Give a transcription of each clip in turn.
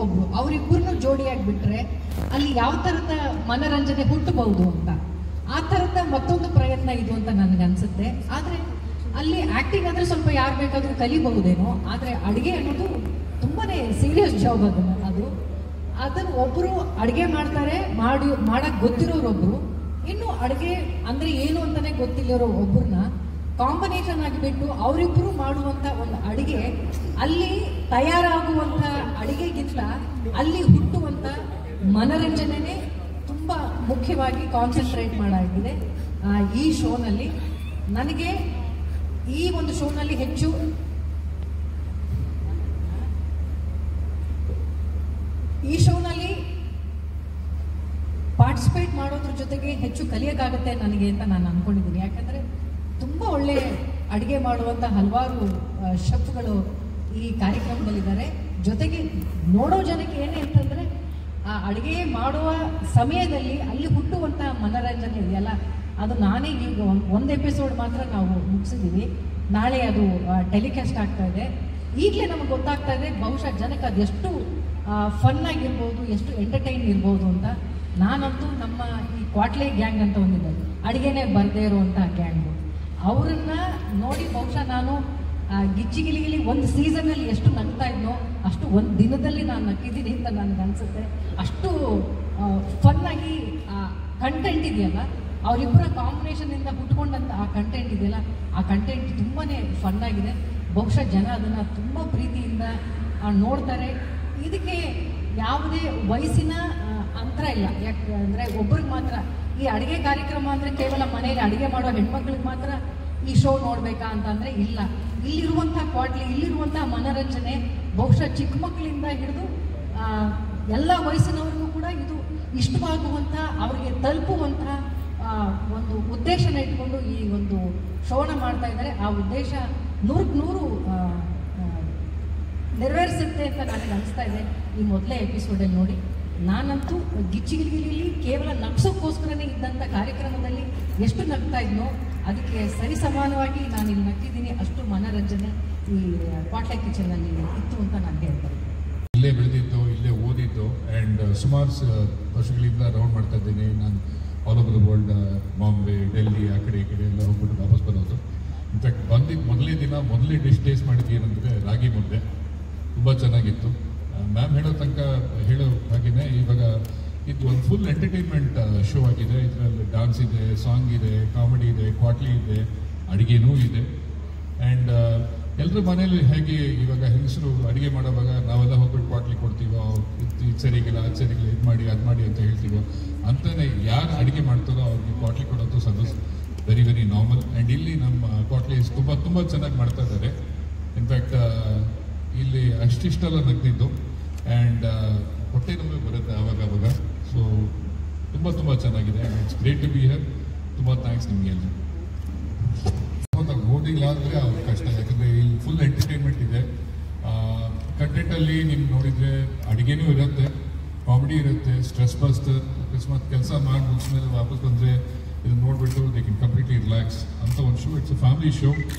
ಒಬ್ರು, ಅವರಿಬ್ಬರನ್ನು ಜೋಡಿಯಾಗಿ ಬಿಟ್ರೆ ಅಲ್ಲಿ ಯಾವ ಥರದ ಮನರಂಜನೆ ಹುಟ್ಟಬಹುದು ಅಂತ, ಆ ಥರದ ಮತ್ತೊಂದು ಪ್ರಯತ್ನ ಇದು ಅಂತ ನನಗನ್ಸುತ್ತೆ. ಆದರೆ ಅಲ್ಲಿ ಆ್ಯಕ್ಟಿಂಗ್ ಅಂದರೆ ಸ್ವಲ್ಪ ಯಾರು ಬೇಕಾದರೂ ಕಲಿಬಹುದೇನೋ, ಆದರೆ ಅಡುಗೆ ಅನ್ನೋದು ತುಂಬಾ ಸೀರಿಯಸ್ ಜಾಬ್ ಅದನ್ನು ಒಬ್ಬರು ಅಡುಗೆ ಮಾಡ್ತಾರೆ, ಮಾಡಕ್ಕೆ ಗೊತ್ತಿರೋರೊಬ್ಬರು, ಇನ್ನು ಅಡುಗೆ ಅಂದರೆ ಏನು ಅಂತಲೇ ಗೊತ್ತಿಲ್ಲರೋ ಒಬ್ಬರನ್ನ ಕಾಂಬಿನೇಷನ್ ಆಗಿಬಿಟ್ಟು ಅವರಿಬ್ಬರು ಮಾಡುವಂಥ ಒಂದು ಅಡುಗೆ, ಅಲ್ಲಿ ತಯಾರಾಗುವಂಥ ಅಡುಗೆಗಿಂತ ಅಲ್ಲಿ ಹುಟ್ಟುವಂಥ ಮನರಂಜನೆನೇ ತುಂಬ ಮುಖ್ಯವಾಗಿ ಕಾನ್ಸಂಟ್ರೇಟ್ ಮಾಡಾಗಿದೆ ಈ ಶೋನಲ್ಲಿ. ನನಗೆ ಈ ಒಂದು ಶೋನಲ್ಲಿ ಹೆಚ್ಚು ಪಾರ್ಟಿಸಿಪೇಟ್ ಮಾಡೋದ್ರ ಜೊತೆಗೆ ಹೆಚ್ಚು ಕಲಿಯೋಕ್ಕಾಗುತ್ತೆ ನನಗೆ ಅಂತ ನಾನು ಅಂದ್ಕೊಂಡಿದ್ದೀನಿ. ಯಾಕಂದರೆ ತುಂಬ ಒಳ್ಳೆ ಅಡುಗೆ ಮಾಡುವಂಥ ಹಲವಾರು ಶೆಫ್ಗಳು ಈ ಕಾರ್ಯಕ್ರಮದಲ್ಲಿದ್ದಾರೆ. ಜೊತೆಗೆ ನೋಡೋ ಜನಕ್ಕೆ ಏನೇ ಅಂತಂದರೆ ಆ ಅಡುಗೆ ಮಾಡುವ ಸಮಯದಲ್ಲಿ ಅಲ್ಲಿ ಹುಟ್ಟುವಂಥ ಮನರಂಜನೆ ಇದೆಯಲ್ಲ, ಅದು ನಾನೇ ಈಗ ಒಂದು ಎಪಿಸೋಡ್ ಮಾತ್ರ ನಾವು ಮುಗಿಸಿದ್ದೀವಿ. ನಾಳೆ ಅದು ಟೆಲಿಕಾಸ್ಟ್ ಆಗ್ತಾ ಇದೆ. ಈಗಲೇ ನಮಗೆ ಗೊತ್ತಾಗ್ತಾ ಇದೆ ಬಹುಶಃ ಜನಕ್ಕೆ ಅದೆಷ್ಟು ಫನ್ ಆಗಿರ್ಬೋದು, ಎಷ್ಟು ಎಂಟರ್ಟೈನ್ ಇರ್ಬೋದು ಅಂತ. ನಾನಂತೂ ನಮ್ಮ ಈ ಕ್ವಾಟ್ಲೆ ಗ್ಯಾಂಗ್ ಅಂತ ಒಂದಿದೆ, ಅಡುಗೆನೇ ಬರದೇ ಇರುವಂಥ ಗ್ಯಾಂಗು, ಅವರನ್ನ ನೋಡಿ ಬಹುಶಃ ನಾನು ಗಿಚ್ಚಿಗಿಲಿಗಿಲಿ ಒಂದು ಸೀಸನಲ್ಲಿ ಎಷ್ಟು ನಗ್ತಾ ಇದ್ನೋ ಅಷ್ಟು ಒಂದು ದಿನದಲ್ಲಿ ನಾನು ನಕ್ಕಿದ್ದೀನಿ ಅಂತ ನನಗೆ ಅನಿಸುತ್ತೆ. ಅಷ್ಟು ಫನ್ನಾಗಿ ಕಂಟೆಂಟ್ ಇದೆಯಲ್ಲ, ಅವರಿಬ್ಬರ ಕಾಂಬಿನೇಷನಿಂದ ಹುಟ್ಕೊಂಡಂಥ ಆ ಕಂಟೆಂಟ್ ಇದೆಯಲ್ಲ, ಆ ಕಂಟೆಂಟ್ ತುಂಬಾ ಫನ್ನಾಗಿದೆ. ಬಹುಶಃ ಜನ ಅದನ್ನು ತುಂಬ ಪ್ರೀತಿಯಿಂದ ನೋಡ್ತಾರೆ. ಇದಕ್ಕೆ ಯಾವುದೇ ವಯಸ್ಸಿನ ಅಂತರ ಇಲ್ಲ. ಯಾಕಂದರೆ ಒಬ್ರಿಗೆ ಮಾತ್ರ ಈ ಅಡುಗೆ ಕಾರ್ಯಕ್ರಮ ಅಂದರೆ ಕೇವಲ ಮನೆಯಲ್ಲಿ ಅಡುಗೆ ಮಾಡೋ ಹೆಣ್ಮಕ್ಳಿಗೆ ಮಾತ್ರ ಈ ಶೋ ನೋಡಬೇಕಾ ಅಂತಂದರೆ ಇಲ್ಲ. ಇಲ್ಲಿರುವಂಥ ಕ್ವಾಟ್ಲಿ, ಇಲ್ಲಿರುವಂಥ ಮನರಂಜನೆ ಬಹುಶಃ ಚಿಕ್ಕ ಮಕ್ಕಳಿಂದ ಹಿಡಿದು ಎಲ್ಲ ವಯಸ್ಸಿನವ್ರಿಗೂ ಕೂಡ ಇದು ಇಷ್ಟವಾಗುವಂಥ, ಅವರಿಗೆ ತಲುಪುವಂಥ ಒಂದು ಉದ್ದೇಶನ ಇಟ್ಕೊಂಡು ಈ ಒಂದು ಶೋನ ಮಾಡ್ತಾ ಇದ್ದಾರೆ. ಆ ಉದ್ದೇಶ 100% ನೆರವೇರಿಸುತ್ತೆ ಅಂತ ನನಗೆ ಅನಿಸ್ತಾ ಇದೆ ಈ ಮೊದಲೇ ಎಪಿಸೋಡಲ್ಲಿ ನೋಡಿ. ನಾನಂತೂ ಗಿಚ್ಚಿಗಿಲಿಗಿಲಿ ಕೇವಲ ನಗ್ಸೋಕ್ಕೋಸ್ಕರನೇ ಇದ್ದಂಥ ಕಾರ್ಯಕ್ರಮದಲ್ಲಿ ಎಷ್ಟು ನಗ್ತಾ ಇದ್ನೋ ಅದಕ್ಕೆ ಸರಿ ಸಮಾನವಾಗಿ ನಾನು ಇಲ್ಲಿ ನಗ್ತಿದ್ದೀನಿ. ಅಷ್ಟು ಮನರಂಜನೆ ಈ ಕ್ವಾಟ್ಲೆ ಕಿಚನಲ್ಲಿ ಇತ್ತು ಅಂತ ನಾನು ಹೇಳ್ತಾರೆ. ಇಲ್ಲೇ ಬೆಳೆದಿದ್ದು, ಇಲ್ಲೇ ಓದಿದ್ದು, ಆ್ಯಂಡ್ ಸುಮಾರು ವರ್ಷಗಳಿಂದ ರೌಂಡ್ ಮಾಡ್ತಾ ಇದ್ದೀನಿ ನಾನು all over the world. Bombay, Delhi, ಆ ಕಡೆ ಈ ಕಡೆ ಎಲ್ಲ ಹೋಗ್ಬಿಟ್ಟು ವಾಪಸ್ ಬರೋದು. ಇನ್ಫ್ಯಾಕ್ಟ್ ಬಂದಿದ್ದು ಮೊದಲೇ ದಿನ ಮೊದಲೇ ಡಿಶ್ ಟೇಸ್ಟ್ ಮಾಡಿದ್ದು ಏನಂದರೆ ರಾಗಿ ಮುದ್ದೆ. ತುಂಬ ಚೆನ್ನಾಗಿತ್ತು. ಮ್ಯಾಮ್ ಹೇಳೋ ಹಾಗೆಯೇ ಇವಾಗ ಇದು ಒಂದು ಫುಲ್ ಎಂಟರ್ಟೈನ್ಮೆಂಟ್ ಶೋ ಆಗಿದೆ. ಇದರಲ್ಲಿ ಡಾನ್ಸ್ ಇದೆ, ಸಾಂಗ್ ಇದೆ, ಕಾಮಿಡಿ ಇದೆ, ಕ್ವಾಟ್ಲಿ ಇದೆ, ಅಡುಗೆನೂ ಇದೆ. ಆ್ಯಂಡ್ ಎಲ್ಲರ ಮನೇಲಿ ಹೇಗೆ ಇವಾಗ ಹೆಂಗಸರು ಅಡುಗೆ ಮಾಡೋವಾಗ ನಾವೆಲ್ಲ ಹೋಗ್ಬಿಟ್ಟು ಕ್ವಾಟ್ಲಿ ಕೊಡ್ತೀವೋ, ಇದು ಸರಿಗಿಲ್ಲ, ಅದು ಸರಿಗಿಲ್ಲ, ಇದು ಮಾಡಿ ಅದು ಮಾಡಿ ಅಂತ ಹೇಳ್ತೀವೋ, ಅಂತಲೇ ಯಾರು ಅಡುಗೆ ಮಾಡ್ತಾರೋ ಅವ್ರಿಗೆ ಕ್ವಾಟ್ಲಿ ಕೊಡೋದು ವೆರಿ ವೆರಿ ನಾರ್ಮಲ್. ಆ್ಯಂಡ್ ಇಲ್ಲಿ ನಮ್ಮ ಕ್ವಾಟ್ಲೀಸ್ ತುಂಬ ಚೆನ್ನಾಗಿ ಮಾಡ್ತಾ ಇದ್ದಾರೆ. ಇನ್ಫ್ಯಾಕ್ಟ್ ಇಲ್ಲಿ ಅಷ್ಟಿಷ್ಟೆಲ್ಲ ನಗ್ತಿದ್ದು, ಆ್ಯಂಡ್ ಹೊಟ್ಟೆ ನಮಗೆ ಬರುತ್ತೆ ಆವಾಗ. ಸೊ ತುಂಬ ಚೆನ್ನಾಗಿದೆ. It's great to be here. ತುಂಬ ಥ್ಯಾಂಕ್ಸ್ ನಿಮಗೆ ಎಲ್ಲ. ಓದಿಲ್ಲ ಅಂದರೆ ಅವ್ರ ಕಷ್ಟ, ಯಾಕಂದರೆ ಇಲ್ಲಿ ಫುಲ್ ಎಂಟರ್ಟೈನ್ಮೆಂಟ್ ಇದೆ. ಕಂಟೆಂಟಲ್ಲಿ ನಿಮ್ಗೆ ನೋಡಿದರೆ ಅಡುಗೆನೂ ಇರುತ್ತೆ, ಕಾಮಿಡಿ ಇರುತ್ತೆ, ಸ್ಟ್ರೆಸ್ ಬಸ್ಟರ್. ಅಕಸ್ಮಾತ್ ಕೆಲಸ ಮಾಡಿ ಮುಗಿಸ್ಮೇಲೆ ವಾಪಸ್ ಬಂದರೆ ಇದನ್ನು ನೋಡಿಬಿಟ್ಟು ದೇ ಕ್ಯಾನ್ ಕಂಪ್ಲೀಟ್ಲಿ ರಿಲ್ಯಾಕ್ಸ್ ಅಂತ ಒಂದು show. It's a family show.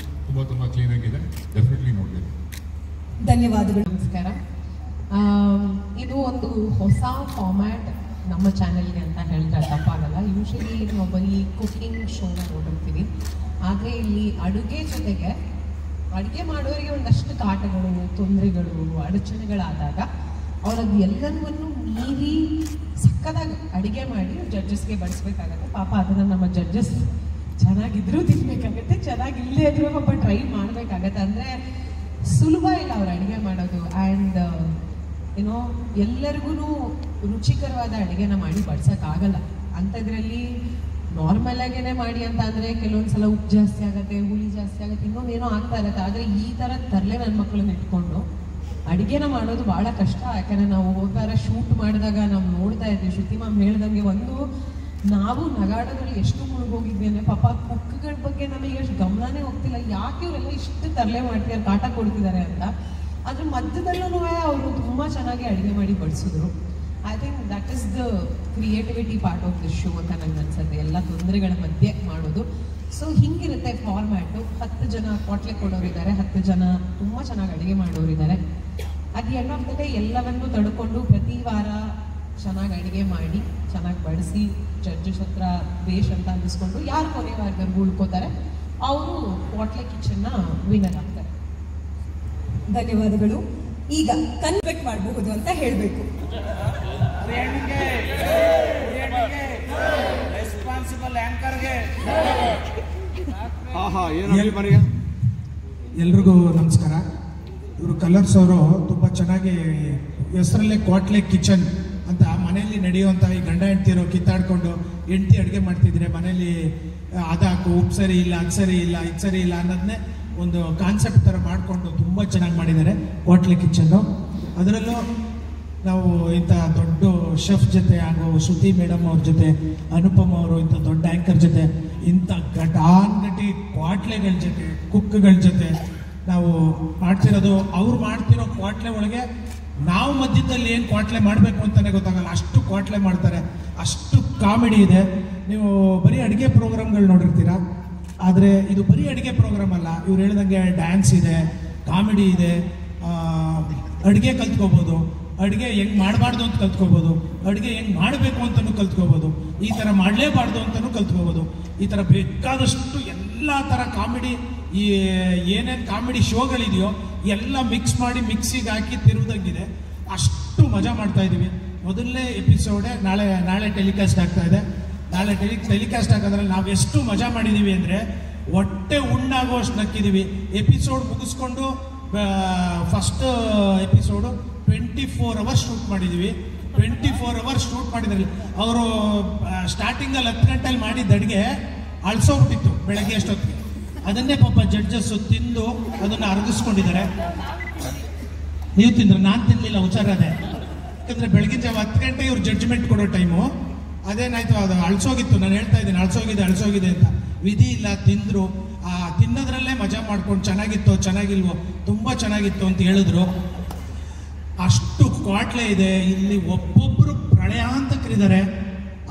ತುಂಬ ಕ್ಲೀನಾಗಿದೆ. ಡೆಫಿನೆಟ್ಲಿ ನೋಡಬೇಕು. ಧನ್ಯವಾದಗಳು. ನಮಸ್ಕಾರ. ಇದು ಒಂದು ಹೊಸ ಫಾರ್ಮ್ಯಾಟ್ ನಮ್ಮ ಚಾನೆಲ್ಗೆ ಅಂತ ಹೇಳಿದ್ರೆ ತಪ್ಪಾಗಲ್ಲ. ಯೂಶಲಿ ನಾವು ಬರೀ ಕುಕಿಂಗ್ ಶೋನ ನೋಡಿರ್ತೀವಿ, ಆದರೆ ಇಲ್ಲಿ ಅಡುಗೆ ಜೊತೆಗೆ ಅಡುಗೆ ಮಾಡೋರಿಗೆ ಒಂದಷ್ಟು ಕಾಟಗಳು, ತೊಂದರೆಗಳು, ಅಡಚಣೆಗಳಾದಾಗ ಅವ್ರದ್ದು ಎಲ್ಲವನ್ನೂ ಮೀರಿ ಸಕ್ಕದಾಗಿ ಅಡುಗೆ ಮಾಡಿ ಜಡ್ಜಸ್ಗೆ ಬಡಿಸ್ಬೇಕಾಗತ್ತೆ. ಪಾಪ ಅದನ್ನು ನಮ್ಮ ಜಡ್ಜಸ್ ಚೆನ್ನಾಗಿದ್ರೂ ತಿನ್ಬೇಕಾಗತ್ತೆ, ಚೆನ್ನಾಗಿಲ್ಲದೇ ಇದ್ರೂ ಪಾಪ ಟ್ರೈ ಮಾಡಬೇಕಾಗತ್ತೆ. ಅಂದರೆ ಸುಲಭ ಇಲ್ಲ ಅವ್ರು ಅಡುಗೆ ಮಾಡೋದು. ಆ್ಯಂಡ್ ಏನೋ ಎಲ್ಲರಿಗೂ ರುಚಿಕರವಾದ ಅಡುಗೆನ ಮಾಡಿ ಬಡ್ಸೋಕ್ಕಾಗಲ್ಲ. ಅಂಥದ್ರಲ್ಲಿ ನಾರ್ಮಲ್ ಆಗೇನೆ ಮಾಡಿ ಅಂತ ಅಂದರೆ ಕೆಲವೊಂದು ಸಲ ಉಪ್ಪು ಜಾಸ್ತಿ ಆಗುತ್ತೆ, ಹುಳಿ ಜಾಸ್ತಿ ಆಗುತ್ತೆ, ಇನ್ನೊಂದೇನೋ ಆಗ್ತಾ ಇರುತ್ತೆ. ಆದರೆ ಈ ಥರ ತರಲೆ ನನ್ನ ಮಕ್ಕಳನ್ನ ಇಟ್ಕೊಂಡು ಅಡುಗೆನ ಮಾಡೋದು ಭಾಳ ಕಷ್ಟ. ಯಾಕಂದರೆ ನಾವು ಹೋಗ್ತಾರ ಶೂಟ್ ಮಾಡಿದಾಗ ನಾವು ನೋಡ್ತಾ ಇದ್ವಿ, ಶ್ರುತಿ ಮ್ಯಾಮ್ ಹೇಳ್ದಂಗೆ ಒಂದು ನಾವು ನಗಾಡೋದ್ರಲ್ಲಿ ಎಷ್ಟು ಮುಳುಗೋಗಿದ್ವಿ ಅಂದರೆ ಪಾಪ ಕುಕ್ಗಳ ಬಗ್ಗೆ ನಮಗೆ ಎಷ್ಟು ಗಮನನೇ ಹೋಗ್ತಿಲ್ಲ. ಯಾಕೆ ಇವರೆಲ್ಲ ಇಷ್ಟು ತರಲೆ ಮಾಡ್ತಿದ್ದಾರೆ, ಕಾಟ ಕೊಡ್ತಿದ್ದಾರೆ ಅಂತ. ಅದ್ರ ಮಧ್ಯದಲ್ಲೂ ಅವರು ತುಂಬ ಚೆನ್ನಾಗಿ ಅಡುಗೆ ಮಾಡಿ ಬಡಿಸಿದ್ರು. I think that is the creativity part of this show ಅಂತ ನನಗೆ ಅನ್ಸುತ್ತೆ, ಎಲ್ಲ ತೊಂದರೆಗಳ ಮಧ್ಯೆ ಮಾಡೋದು. So ಹಿಂಗಿರುತ್ತೆ format. 10 ಜನ ಕ್ವಾಟ್ಲೆ ಕೊಡೋರಿದ್ದಾರೆ, 10 ಜನ ತುಂಬ ಚೆನ್ನಾಗಿ ಅಡುಗೆ ಮಾಡೋರಿದ್ದಾರೆ. ಅದು ಎಂಡ್ ಆಫ್ ದ ಡೇ ಎಲ್ಲವನ್ನೂ ತಡ್ಕೊಂಡು ಪ್ರತಿ ವಾರ ಚೆನ್ನಾಗಿ ಅಡುಗೆ ಮಾಡಿ ಚೆನ್ನಾಗಿ ಬಡಿಸಿ ಜಡ್ಜಸ್ ಹತ್ರ ಬೇಷ್ ಅಂತ ಅನ್ನಿಸ್ಕೊಂಡು ಯಾರು ಕೊನೆವರೆಗೂ ಉಳ್ಕೋತಾರೆ ಅವರು ಕ್ವಾಟ್ಲೆ ಕಿಚನ್ನ ವಿನ್ನರ್ ಆಗ್ತಾರೆ. ಧನ್ಯವಾದಗಳು. ಈಗ ಕನ್ವೆಕ್ಟ್ ಮಾಡಬಹುದು ಅಂತ ಹೇಳಬೇಕು. ರೆಸ್ಪಾನ್ಸಿಬಲ್ ಆಂಕರ್ಗೆ ಎಲ್ರಿಗೂ ನಮಸ್ಕಾರ. ಇವರು ಕಲರ್ಸ್ ಅವರು ತುಂಬ ಚೆನ್ನಾಗಿ ಹೆಸರಲ್ಲೇ ಕ್ವಾಟ್ಲೆ ಕಿಚನ್ ಅಂತ ಮನೆಯಲ್ಲಿ ನಡೆಯುವಂಥ ಈ ಗಂಡ ಹೆಂಡ್ತಿರೋ ಕಿತ್ತಾಡ್ಕೊಂಡು ಹೆಂಡ್ತಿ ಅಡುಗೆ ಮಾಡ್ತಿದ್ರೆ ಮನೇಲಿ ಅದಾಕು ಉಪ್ಪು ಸರಿ ಇಲ್ಲ ಅದು ಸರಿ ಇಲ್ಲ ಇದು ಸರಿ ಇಲ್ಲ ಅನ್ನೋದನ್ನೇ ಒಂದು ಕಾನ್ಸೆಪ್ಟ್ ಥರ ಮಾಡಿಕೊಂಡು ತುಂಬ ಚೆನ್ನಾಗಿ ಮಾಡಿದ್ದಾರೆ ಕ್ವಾಟ್ಲೆ ಕಿಚನ್ನು. ಅದರಲ್ಲೂ ನಾವು ಇಂಥ ದೊಡ್ಡ ಶೆಫ್ ಜೊತೆ ಹಾಗೂ ಶ್ರುತಿ ಮೇಡಮ್ ಅವ್ರ ಜೊತೆ ಅನುಪಮ್ ಅವರು ಇಂಥ ದೊಡ್ಡ ಆ್ಯಂಕರ್ ಜೊತೆ ಇಂಥ ಗಟಾನ್ಗಟಿ ಕ್ವಾಟ್ಲೆಗಳ ಜೊತೆ ಕುಕ್ಗಳ ಜೊತೆ ನಾವು ಮಾಡ್ತಿರೋದು. ಅವ್ರು ಮಾಡ್ತಿರೋ ಕ್ವಾಟ್ಲೆ ಒಳಗೆ ನಾವು ಮಧ್ಯದಲ್ಲಿ ಏನು ಕ್ವಾಟ್ಲೆ ಮಾಡಬೇಕು ಅಂತಲೇ ಗೊತ್ತಾಗಲ್ಲ, ಅಷ್ಟು ಕ್ವಾಟ್ಲೆ ಮಾಡ್ತಾರೆ, ಅಷ್ಟು ಕಾಮಿಡಿ ಇದೆ. ನೀವು ಬರೀ ಅಡುಗೆ ಪ್ರೋಗ್ರಾಮ್ಗಳು ನೋಡಿರ್ತೀರ, ಆದರೆ ಇದು ಬರೀ ಅಡುಗೆ ಪ್ರೋಗ್ರಾಮ್ ಅಲ್ಲ. ಇವ್ರು ಹೇಳ್ದಂಗೆ ಡ್ಯಾನ್ಸ್ ಇದೆ, ಕಾಮಿಡಿ ಇದೆ, ಅಡುಗೆ ಕಲ್ತ್ಕೋಬೋದು, ಅಡುಗೆ ಹೆಂಗೆ ಮಾಡಬಾರ್ದು ಅಂತ ಕಲ್ತ್ಕೋಬೋದು, ಅಡುಗೆ ಹೆಂಗೆ ಮಾಡಬೇಕು ಅಂತಲೂ ಕಲ್ತ್ಕೋಬೋದು, ಈ ಥರ ಮಾಡಲೇಬಾರ್ದು ಅಂತಲೂ ಕಲ್ತ್ಕೋಬೋದು. ಈ ಥರ ಬೇಕಾದಷ್ಟು ಎಲ್ಲ ಥರ ಕಾಮಿಡಿ, ಈ ಏನೇನು ಕಾಮಿಡಿ ಶೋಗಳಿದೆಯೋ ಎಲ್ಲ ಮಿಕ್ಸ್ ಮಾಡಿ ಮಿಕ್ಸಿಗೆ ಹಾಕಿ ತಿರುವುದಂಗಿದೆ. ಅಷ್ಟು ಮಜಾ ಮಾಡ್ತಾ ಇದ್ದೀವಿ. ಮೊದಲನೇ ಎಪಿಸೋಡೇ ನಾಳೆ ಟೆಲಿಕಾಸ್ಟ್ ಆಗ್ತಾ ಇದೆ. ನಾಳೆ ಟೆಲಿಕಾಸ್ಟ್ ಆಗೋದ್ರಲ್ಲಿ ನಾವು ಎಷ್ಟು ಮಜಾ ಮಾಡಿದ್ದೀವಿ ಅಂದರೆ ಹೊಟ್ಟೆ ಉಣ್ಣಾಗುವಷ್ಟು ನಕ್ಕಿದ್ದೀವಿ. ಎಪಿಸೋಡ್ ಮುಗಿಸ್ಕೊಂಡು ಫಸ್ಟ್ ಎಪಿಸೋಡು 24 ಅವರ್ಸ್ ಶೂಟ್ ಮಾಡಿದ್ದೀವಿ. 24 ಅವರ್ಸ್ ಶೂಟ್ ಮಾಡಿದ್ರಲ್ಲಿ ಅವರು ಸ್ಟಾರ್ಟಿಂಗಲ್ಲಿ 10 ಗಂಟೆಯಲ್ಲಿ ಮಾಡಿದ್ದ ಅಡುಗೆ ಅಳ್ಸೋಗ್ಬಿಟ್ಟಿತ್ತು ಬೆಳಗ್ಗೆ ಅಷ್ಟೊತ್ತಿಗೆ. ಅದನ್ನೇ ಪಾಪ ಜಡ್ಜಸ್ಸು ತಿಂದು ಅದನ್ನು ಅರಗಿಸ್ಕೊಂಡಿದ್ದಾರೆ. ನೀವು ತಿಂದ್ರೆ ನಾನು ತಿನ್ನಲಿಲ್ಲ, ಹುಷಾರದೆ. ಯಾಕಂದರೆ ಬೆಳಗಿನ ಜಾವ 10 ಗಂಟೆಗೆ ಇವ್ರು ಜಡ್ಜ್ಮೆಂಟ್ ಕೊಡೋ ಟೈಮು. ಅದೇನಾಯ್ತು, ಅದು ಅಳ್ಸೋಗಿತ್ತು. ನಾನು ಹೇಳ್ತಾ ಇದ್ದೀನಿ ಅಳ್ಸೋಗಿದೆ ಅಂತ. ವಿಧಿ ಇಲ್ಲ, ತಿಂದರು. ತಿನ್ನೋದ್ರಲ್ಲೇ ಮಜಾ ಮಾಡ್ಕೊಂಡು ಚೆನ್ನಾಗಿಲ್ವೋ ತುಂಬ ಚೆನ್ನಾಗಿತ್ತು ಅಂತ ಹೇಳಿದ್ರು. ಅಷ್ಟು ಕ್ವಾಟ್ಲೆ ಇದೆ ಇಲ್ಲಿ. ಒಬ್ಬೊಬ್ಬರು ಪ್ರಳಯಾಂತಕರಿದ್ದಾರೆ.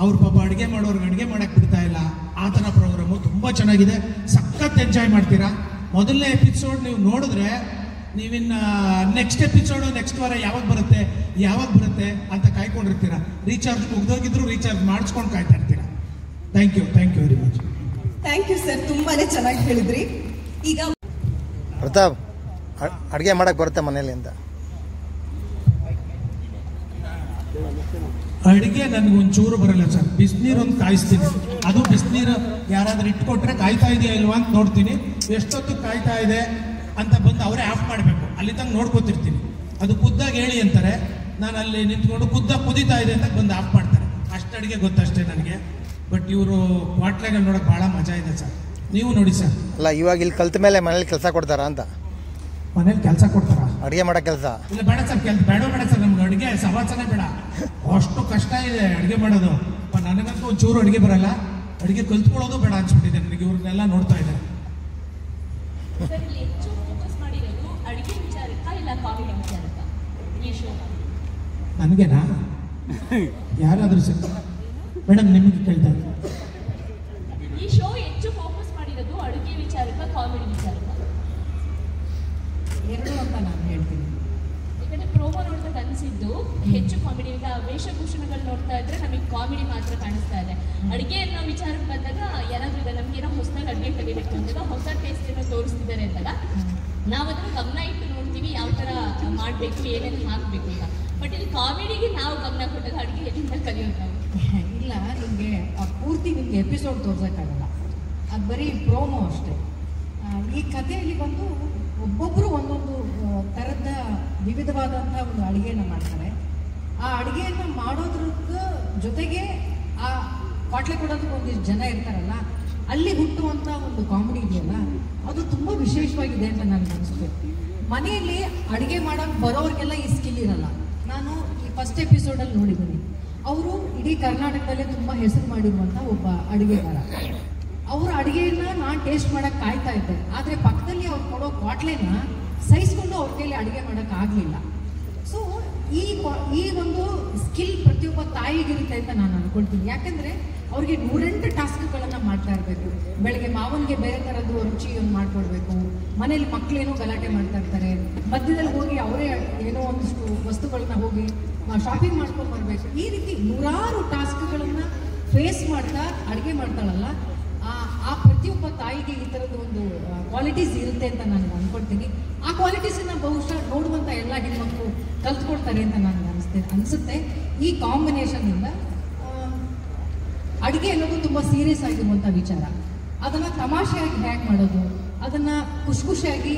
ಅವ್ರ ಪಾಪ ಅಡುಗೆ ಮಾಡೋರ್ಗೆ ಅಡುಗೆ ಮಾಡೋಕ್ಕೆ ಬಿಡ್ತಾ ಇಲ್ಲ. ಆ ಥರ ಪ್ರೋಗ್ರಾಮು ತುಂಬ ಚೆನ್ನಾಗಿದೆ. ಸಖತ್ ಎಂಜಾಯ್ ಮಾಡ್ತೀರಾ. ಮೊದಲನೇ ಎಪಿಸೋಡ್ ನೀವು ನೋಡಿದ್ರೆ ನೀವಿನ್ನು ನೆಕ್ಸ್ಟ್ ಎಪಿಸೋಡು ನೆಕ್ಸ್ಟ್ ವಾರ ಯಾವಾಗ ಬರುತ್ತೆ ಅಂತ ಕಾಯ್ಕೊಂಡಿರ್ತೀರ. ರೀಚಾರ್ಜ್ ಮುಗ್ದೋಗಿದ್ರು ರೀಚಾರ್ಜ್ ಮಾಡಿಸ್ಕೊಂಡು ಕಾಯ್ತಾ ಇರ್ತೀರ. Thank you very much. Thank you sir, ತುಂಬಾ ಚೆನ್ನಾಗಿ ಹೇಳಿದ್ರಿ. ಈಗ ಪ್ರತಾಪ್, ಅಡುಗೆ ಮಾಡಕ್ಕೆ ಬರುತ್ತೆ ಮನೇಲಿ ಅಂತ? ಅಡುಗೆ ನನಗೊಂಚೂರು ಬರಲ್ಲ ಸರ್. ಬಿಸಿನೀರು ಒಂದು ಕಾಯಿಸ್ತೀನಿ. ಅದು ಬಿಸಿನೀರು ಯಾರಾದ್ರೂ ಇಟ್ಕೊಟ್ರೆ ಕಾಯ್ತಾ ಇದೆಯಾ ಇಲ್ವಾ ಅಂತ ನೋಡ್ತೀನಿ. ಎಷ್ಟೊತ್ತು ಕಾಯ್ತಾ ಇದೆ ಅಂತ ಬಂದು ಅವರೇ ಆಫ್ ಮಾಡಬೇಕು. ಅಲ್ಲಿ ತನಕ ನೋಡ್ಕೊತಿರ್ತೀನಿ. ಅದು ಕುದ್ದಾಗ ಹೇಳಿ ಅಂತಾರೆ. ನಾನು ಅಲ್ಲಿ ನಿಂತ್ಕೊಂಡು ಕುದೀತಾ ಇದೆ ಅಂತ ಬಂದು ಆಫ್ ಮಾಡ್ತಾರೆ. ಅಷ್ಟು ಅಡುಗೆ ಗೊತ್ತಷ್ಟೇ ನನಗೆ. ಬಟ್ ಇವರು ಕ್ವಾಟ್ಲೆಗಳು ನೋಡೋಕೆ ಭಾಳ ಮಜಾ ಇದೆ ಸರ್. ನೀವು ನೋಡಿ ಸರ್. ಅಲ್ಲ, ಇವಾಗ ಇಲ್ಲಿ ಕಲ್ತ ಮೇಲೆ ಮನೇಲಿ ಕೆಲಸ ಕೊಡ್ತಾರಾ ಅಂತ? ಮನೇಲಿ ಕೆಲಸ ಕೊಡ್ತಾರಾ? ಅಡುಗೆ ಮಾಡೋ ಕೆಲಸ ಇಲ್ಲ, ಬೇಡ ಸರ್. ಬೇಡ ಸರ್, ನಮ್ಗೆ ಅಡುಗೆ ಸವಾಸನೆ ಬೇಡ. ಅಷ್ಟು ಕಷ್ಟ ಇದೆ ಅಡುಗೆ ಮಾಡೋದು. ನನಗಂತೂ ಒಂಚೂರು ಅಡುಗೆ ಬರಲ್ಲ. ಅಡುಗೆ ಕಲ್ತ್ಕೊಳ್ಳೋದು ಬೇಡ ಅನ್ಸ್ಬಿಟ್ಟಿದೆ ನನಗೆ ಇವ್ರನ್ನೆಲ್ಲ ನೋಡ್ತಾ ಇದ್ದಾರೆ. ನನಗೇನಾ? ಯಾರಾದರೂ ಸರ್ ಮೇಡಮ್ ನಿಮಗೆ ಕೇಳ್ತಾ ಇದ್ದೀನಿ. ಈ ಶೋ ಹೆಚ್ಚು ಫೋಕಸ್ ಮಾಡಿರೋದು ಅಡುಗೆ ವಿಚಾರಕ್ಕ, ಕಾಮಿಡಿ ವಿಚಾರಕ್ಕ? ಎರಡು ಅಂತ ನಾನು ಹೇಳ್ತೀನಿ. ಯಾಕಂದ್ರೆ ಪ್ರೋಮೋ ನೋಡ್ದಾಗ ಅನಿಸಿದ್ದು ಹೆಚ್ಚು ಕಾಮಿಡಿ. ಈಗ ವೇಷಭೂಷಣಗಳು ನೋಡ್ತಾ ಇದ್ರೆ ನಮಗೆ ಕಾಮಿಡಿ ಮಾತ್ರ ಕಾಣಿಸ್ತಾ ಇದೆ. ಅಡುಗೆ ಅನ್ನೋ ವಿಚಾರಕ್ಕೆ ಬಂದಾಗ ಯಾರಾದ್ರೂ ಇದೆ ನಮ್ಗೇನೋ ಹೊಸದಾಗಿ ಅಡುಗೆ ಕಲಿಬೇಕು ಅಂದಾಗ ಹೊಸ ಟೇಸ್ಟ್ ಏನೋ ತೋರಿಸ್ತಿದ್ದಾರೆ ಅಂದಾಗ ನಾವು ಅದನ್ನು ಗಮನ ಇಟ್ಟು ನೋಡ್ತೀವಿ, ಯಾವ ಥರ ಮಾಡಬೇಕು, ಏನೇನು ಹಾಕಬೇಕು ಅಂತ. ಬಟ್ ಇಲ್ಲಿ ಕಾಮಿಡಿಗೆ ನಾವು ಗಮನ ಕೊಟ್ಟಾಗ ಅಡುಗೆ ಎಲ್ಲಿಂದ ಕಲಿಯೋದು ನಾವು? ಇಲ್ಲ, ನಿಮಗೆ ಪೂರ್ತಿ ನಿಮಗೆ ಎಪಿಸೋಡ್ ತೋರ್ಸೋಕ್ಕಾಗಲ್ಲ. ಅದು ಬರೀ ಪ್ರೋಮೋ ಅಷ್ಟೇ. ಈ ಕಥೆಯಲ್ಲಿ ಬಂದು ಒಬ್ಬೊಬ್ಬರು ಒಂದೊಂದು ಥರದ ವಿವಿಧವಾದಂಥ ಒಂದು ಅಡುಗೆಯನ್ನು ಮಾಡ್ತಾರೆ. ಆ ಅಡುಗೆಯನ್ನು ಮಾಡೋದ್ರ ಜೊತೆಗೆ ಆ ಕ್ವಾಟ್ಲೆ ಕೊಡೋದಕ್ಕೆ ಒಂದಿಷ್ಟು ಜನ ಇರ್ತಾರಲ್ಲ, ಅಲ್ಲಿ ಹುಟ್ಟುವಂಥ ಒಂದು ಕಾಮಿಡಿ ಇದೆಯಲ್ಲ, ಅದು ತುಂಬ ವಿಶೇಷವಾಗಿದೆ ಅಂತ ನನಗೆ ಅನಿಸುತ್ತೆ. ಮನೆಯಲ್ಲಿ ಅಡುಗೆ ಮಾಡೋಕ್ಕೆ ಬರೋರಿಗೆಲ್ಲ ಈ ಸ್ಕಿಲ್ ಇರಲ್ಲ. ನಾನು ಈ ಫಸ್ಟ್ ಎಪಿಸೋಡಲ್ಲಿ ನೋಡಿದ್ದೀನಿ. ಅವರು ಇಡೀ ಕರ್ನಾಟಕದಲ್ಲೇ ತುಂಬ ಹೆಸರು ಮಾಡಿರುವಂಥ ಒಬ್ಬ ಅಡುಗೆಗಾರ. ಅವರ ಅಡುಗೆಯನ್ನು ನಾನು ಟೇಸ್ಟ್ ಮಾಡೋಕ್ಕೆ ಕಾಯ್ತಾ ಇದ್ದೆ. ಆದರೆ ಪಕ್ಕದಲ್ಲಿ ಅವ್ರು ಕೊಡೋ ಕ್ವಾಟ್ಲೆನ ಸಹಿಸ್ಕೊಂಡು ಅವ್ರ ಕೈಲಿ ಅಡುಗೆ ಮಾಡೋಕ್ಕಾಗಲಿಲ್ಲ. ಸೊ ಈ ಒಂದು ಸ್ಕಿಲ್ ಪ್ರತಿಯೊಬ್ಬ ತಾಯಿಗಿರುತ್ತೆ ಅಂತ ನಾನು ಅಂದ್ಕೊಳ್ತೀನಿ. ಯಾಕೆಂದರೆ ಅವ್ರಿಗೆ 108 ಟಾಸ್ಕ್ಗಳನ್ನು ಮಾಡ್ತಾ ಇರಬೇಕು. ಬೆಳಗ್ಗೆ ಮಾವನಿಗೆ ಬೇರೆ ಥರದ್ದು ರುಚಿ ಒಂದು ಮಾಡಿಕೊಡ್ಬೇಕು, ಮನೇಲಿ ಮಕ್ಕಳೇನೋ ಗಲಾಟೆ ಮಾಡ್ತಾ ಇರ್ತಾರೆ, ಮಧ್ಯದಲ್ಲಿ ಹೋಗಿ ಅವರೇ ಏನೋ ಒಂದಿಷ್ಟು ವಸ್ತುಗಳನ್ನ ಹೋಗಿ ಶಾಪಿಂಗ್ ಮಾಡ್ಕೊಂಡು ಬರಬೇಕು. ಈ ರೀತಿ 100 ಟಾಸ್ಕ್ಗಳನ್ನು ಫೇಸ್ ಮಾಡ್ತಾ ಅಡುಗೆ ಮಾಡ್ತಾಳಲ್ಲ, ಆ ಪ್ರತಿಯೊಬ್ಬ ತಾಯಿಗೆ ಈ ಥರದ್ದು ಒಂದು ಕ್ವಾಲಿಟೀಸ್ ಇರುತ್ತೆ ಅಂತ ನಾನು ಅಂದ್ಕೊಳ್ತೀನಿ. ಆ ಕ್ವಾಲಿಟೀಸನ್ನು ಬಹುಶಃ ನೋಡುವಂಥ ಎಲ್ಲ ಹೆಣ್ಮಕ್ಳು ಕಲ್ತ್ಕೊಳ್ತಾರೆ ಅಂತ ನನಗೆ ಅನಿಸುತ್ತೆ. ಈ ಕಾಂಬಿನೇಷನ್ನಿಂದ ಅಡುಗೆ ಅನ್ನೋದು ತುಂಬ ಸೀರಿಯಸ್ ಆಗಿರುವಂಥ ವಿಚಾರ. ಅದನ್ನು ತಮಾಷೆಯಾಗಿ ಹ್ಯಾಕ್ ಮಾಡೋದು, ಅದನ್ನು ಖುಷಿಯಾಗಿ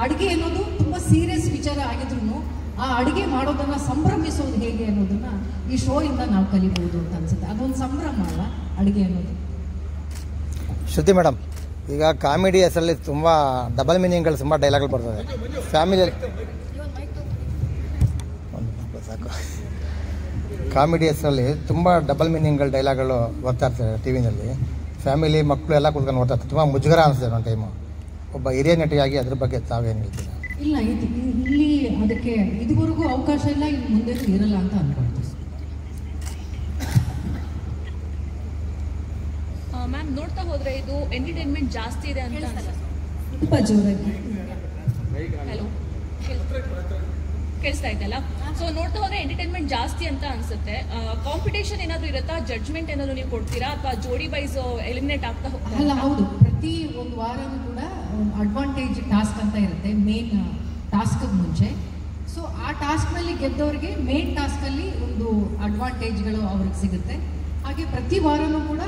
ಅಡುಗೆ ಅನ್ನೋದು ತುಂಬ ಸೀರಿಯಸ್ ವಿಚಾರ ಆಗಿದ್ರು ಆ ಅಡುಗೆ ಮಾಡೋದನ್ನು ಸಂಭ್ರಮಿಸೋದು ಹೇಗೆ ಅನ್ನೋದನ್ನು ಈ ಶೋ ಇಂದ ನಾವು ಕಲಿಬಹುದು ಅಂತ ಅನ್ಸುತ್ತೆ. ಅದೊಂದು ಸಂಭ್ರಮ ಅಲ್ಲ ಅಡುಗೆ ಅನ್ನೋದು. ಶ್ರುತಿ ಮೇಡಮ್, ಈಗ ಕಾಮಿಡಿ ಹೆಸರಲ್ಲಿ ತುಂಬ ಡಬಲ್ ಮೀನಿಂಗ್ಗಳು ತುಂಬ ಡೈಲಾಗ್ಗಳು ಬರ್ತದೆ ಫ್ಯಾಮಿಲಿಯಲ್ಲಿ. ಸಾಕು, ಕಾಮಿಡಿ ಹೆಸರಲ್ಲಿ ತುಂಬ ಡಬಲ್ ಮೀನಿಂಗ್ಗಳು ಡೈಲಾಗ್ಗಳು ಬರ್ತಾ ಇರ್ತಾರೆ ಟಿ ವಿನಲ್ಲಿ. ಫ್ಯಾಮಿಲಿ ಮಕ್ಕಳು ಎಲ್ಲ ಕೂತ್ಕೊಂಡು ನೋಡ್ತಾ ಇರ್ತಾರೆ. ತುಂಬ ಮುಜುಗರ ಅನಿಸ್ತದೆ ಒಂದು ಟೈಮು. ಒಬ್ಬ ಹಿರಿಯ ನಟಿಯಾಗಿ ಅದ್ರ ಬಗ್ಗೆ ತಾವೇನು ಹೇಳ್ತೀರಾ? ಇಲ್ಲ, ಇಲ್ಲಿ ಅದಕ್ಕೆ ಇದುವರೆಗೂ ಅವಕಾಶ ಇಲ್ಲ, ಇನ್ನು ಮುಂದೆ ಇರಲ್ಲ ಅಂತ ಅನ್ಕೊಳ್ತೀವಿ. ಮ್ಯಾಮ್, ನೋಡ್ತಾ ಹೋದ್ರೆ ಇದು ಎಂಟರ್ಟೈನ್ಮೆಂಟ್ ಜಾಸ್ತಿ ಇದೆ ಅಂತ ತುಂಬ ಜೋರಾಗಿ. ಹಲೋ, ಕೇಳಿಸ್ತಾ ಇದ್ದಲ್ಲ? ಸೊ ನೋಡ್ತಾ ಹೋದ್ರೆ ಎಂಟರ್ಟೈನ್ಮೆಂಟ್ ಜಾಸ್ತಿ ಅಂತ ಅನ್ಸುತ್ತೆ. ಕಾಂಪಿಟೇಷನ್ ಏನಾದ್ರು ಇರುತ್ತಾ? ಜಡ್ಜ್ಮೆಂಟ್ ಏನಾದ್ರು ನೀವು ಕೊಡ್ತೀರಾ ಅಥವಾ ಜೋಡಿ ವೈಸ್ ಎಲಿಮಿನೇಟ್ ಆಗ್ತಾ ಹೋಗ್ತಾ? ಅಲ್ಲ, ಹೌದು. ಪ್ರತಿ ಒಂದು ವಾರನೂ ಕೂಡ ಅಡ್ವಾಂಟೇಜ್ ಟಾಸ್ಕ್ ಅಂತ ಇರುತ್ತೆ ಮೇನ್ ಟಾಸ್ಕ್ ಮುಂಚೆ. ಸೊ ಆ ಟಾಸ್ಕ್ನಲ್ಲಿ ಗೆದ್ದವ್ರಿಗೆ ಮೇನ್ ಟಾಸ್ಕಲ್ಲಿ ಒಂದು ಅಡ್ವಾಂಟೇಜ್ಗಳು ಅವ್ರಿಗೆ ಸಿಗುತ್ತೆ. ಹಾಗೆ ಪ್ರತಿ ವಾರನೂ ಕೂಡ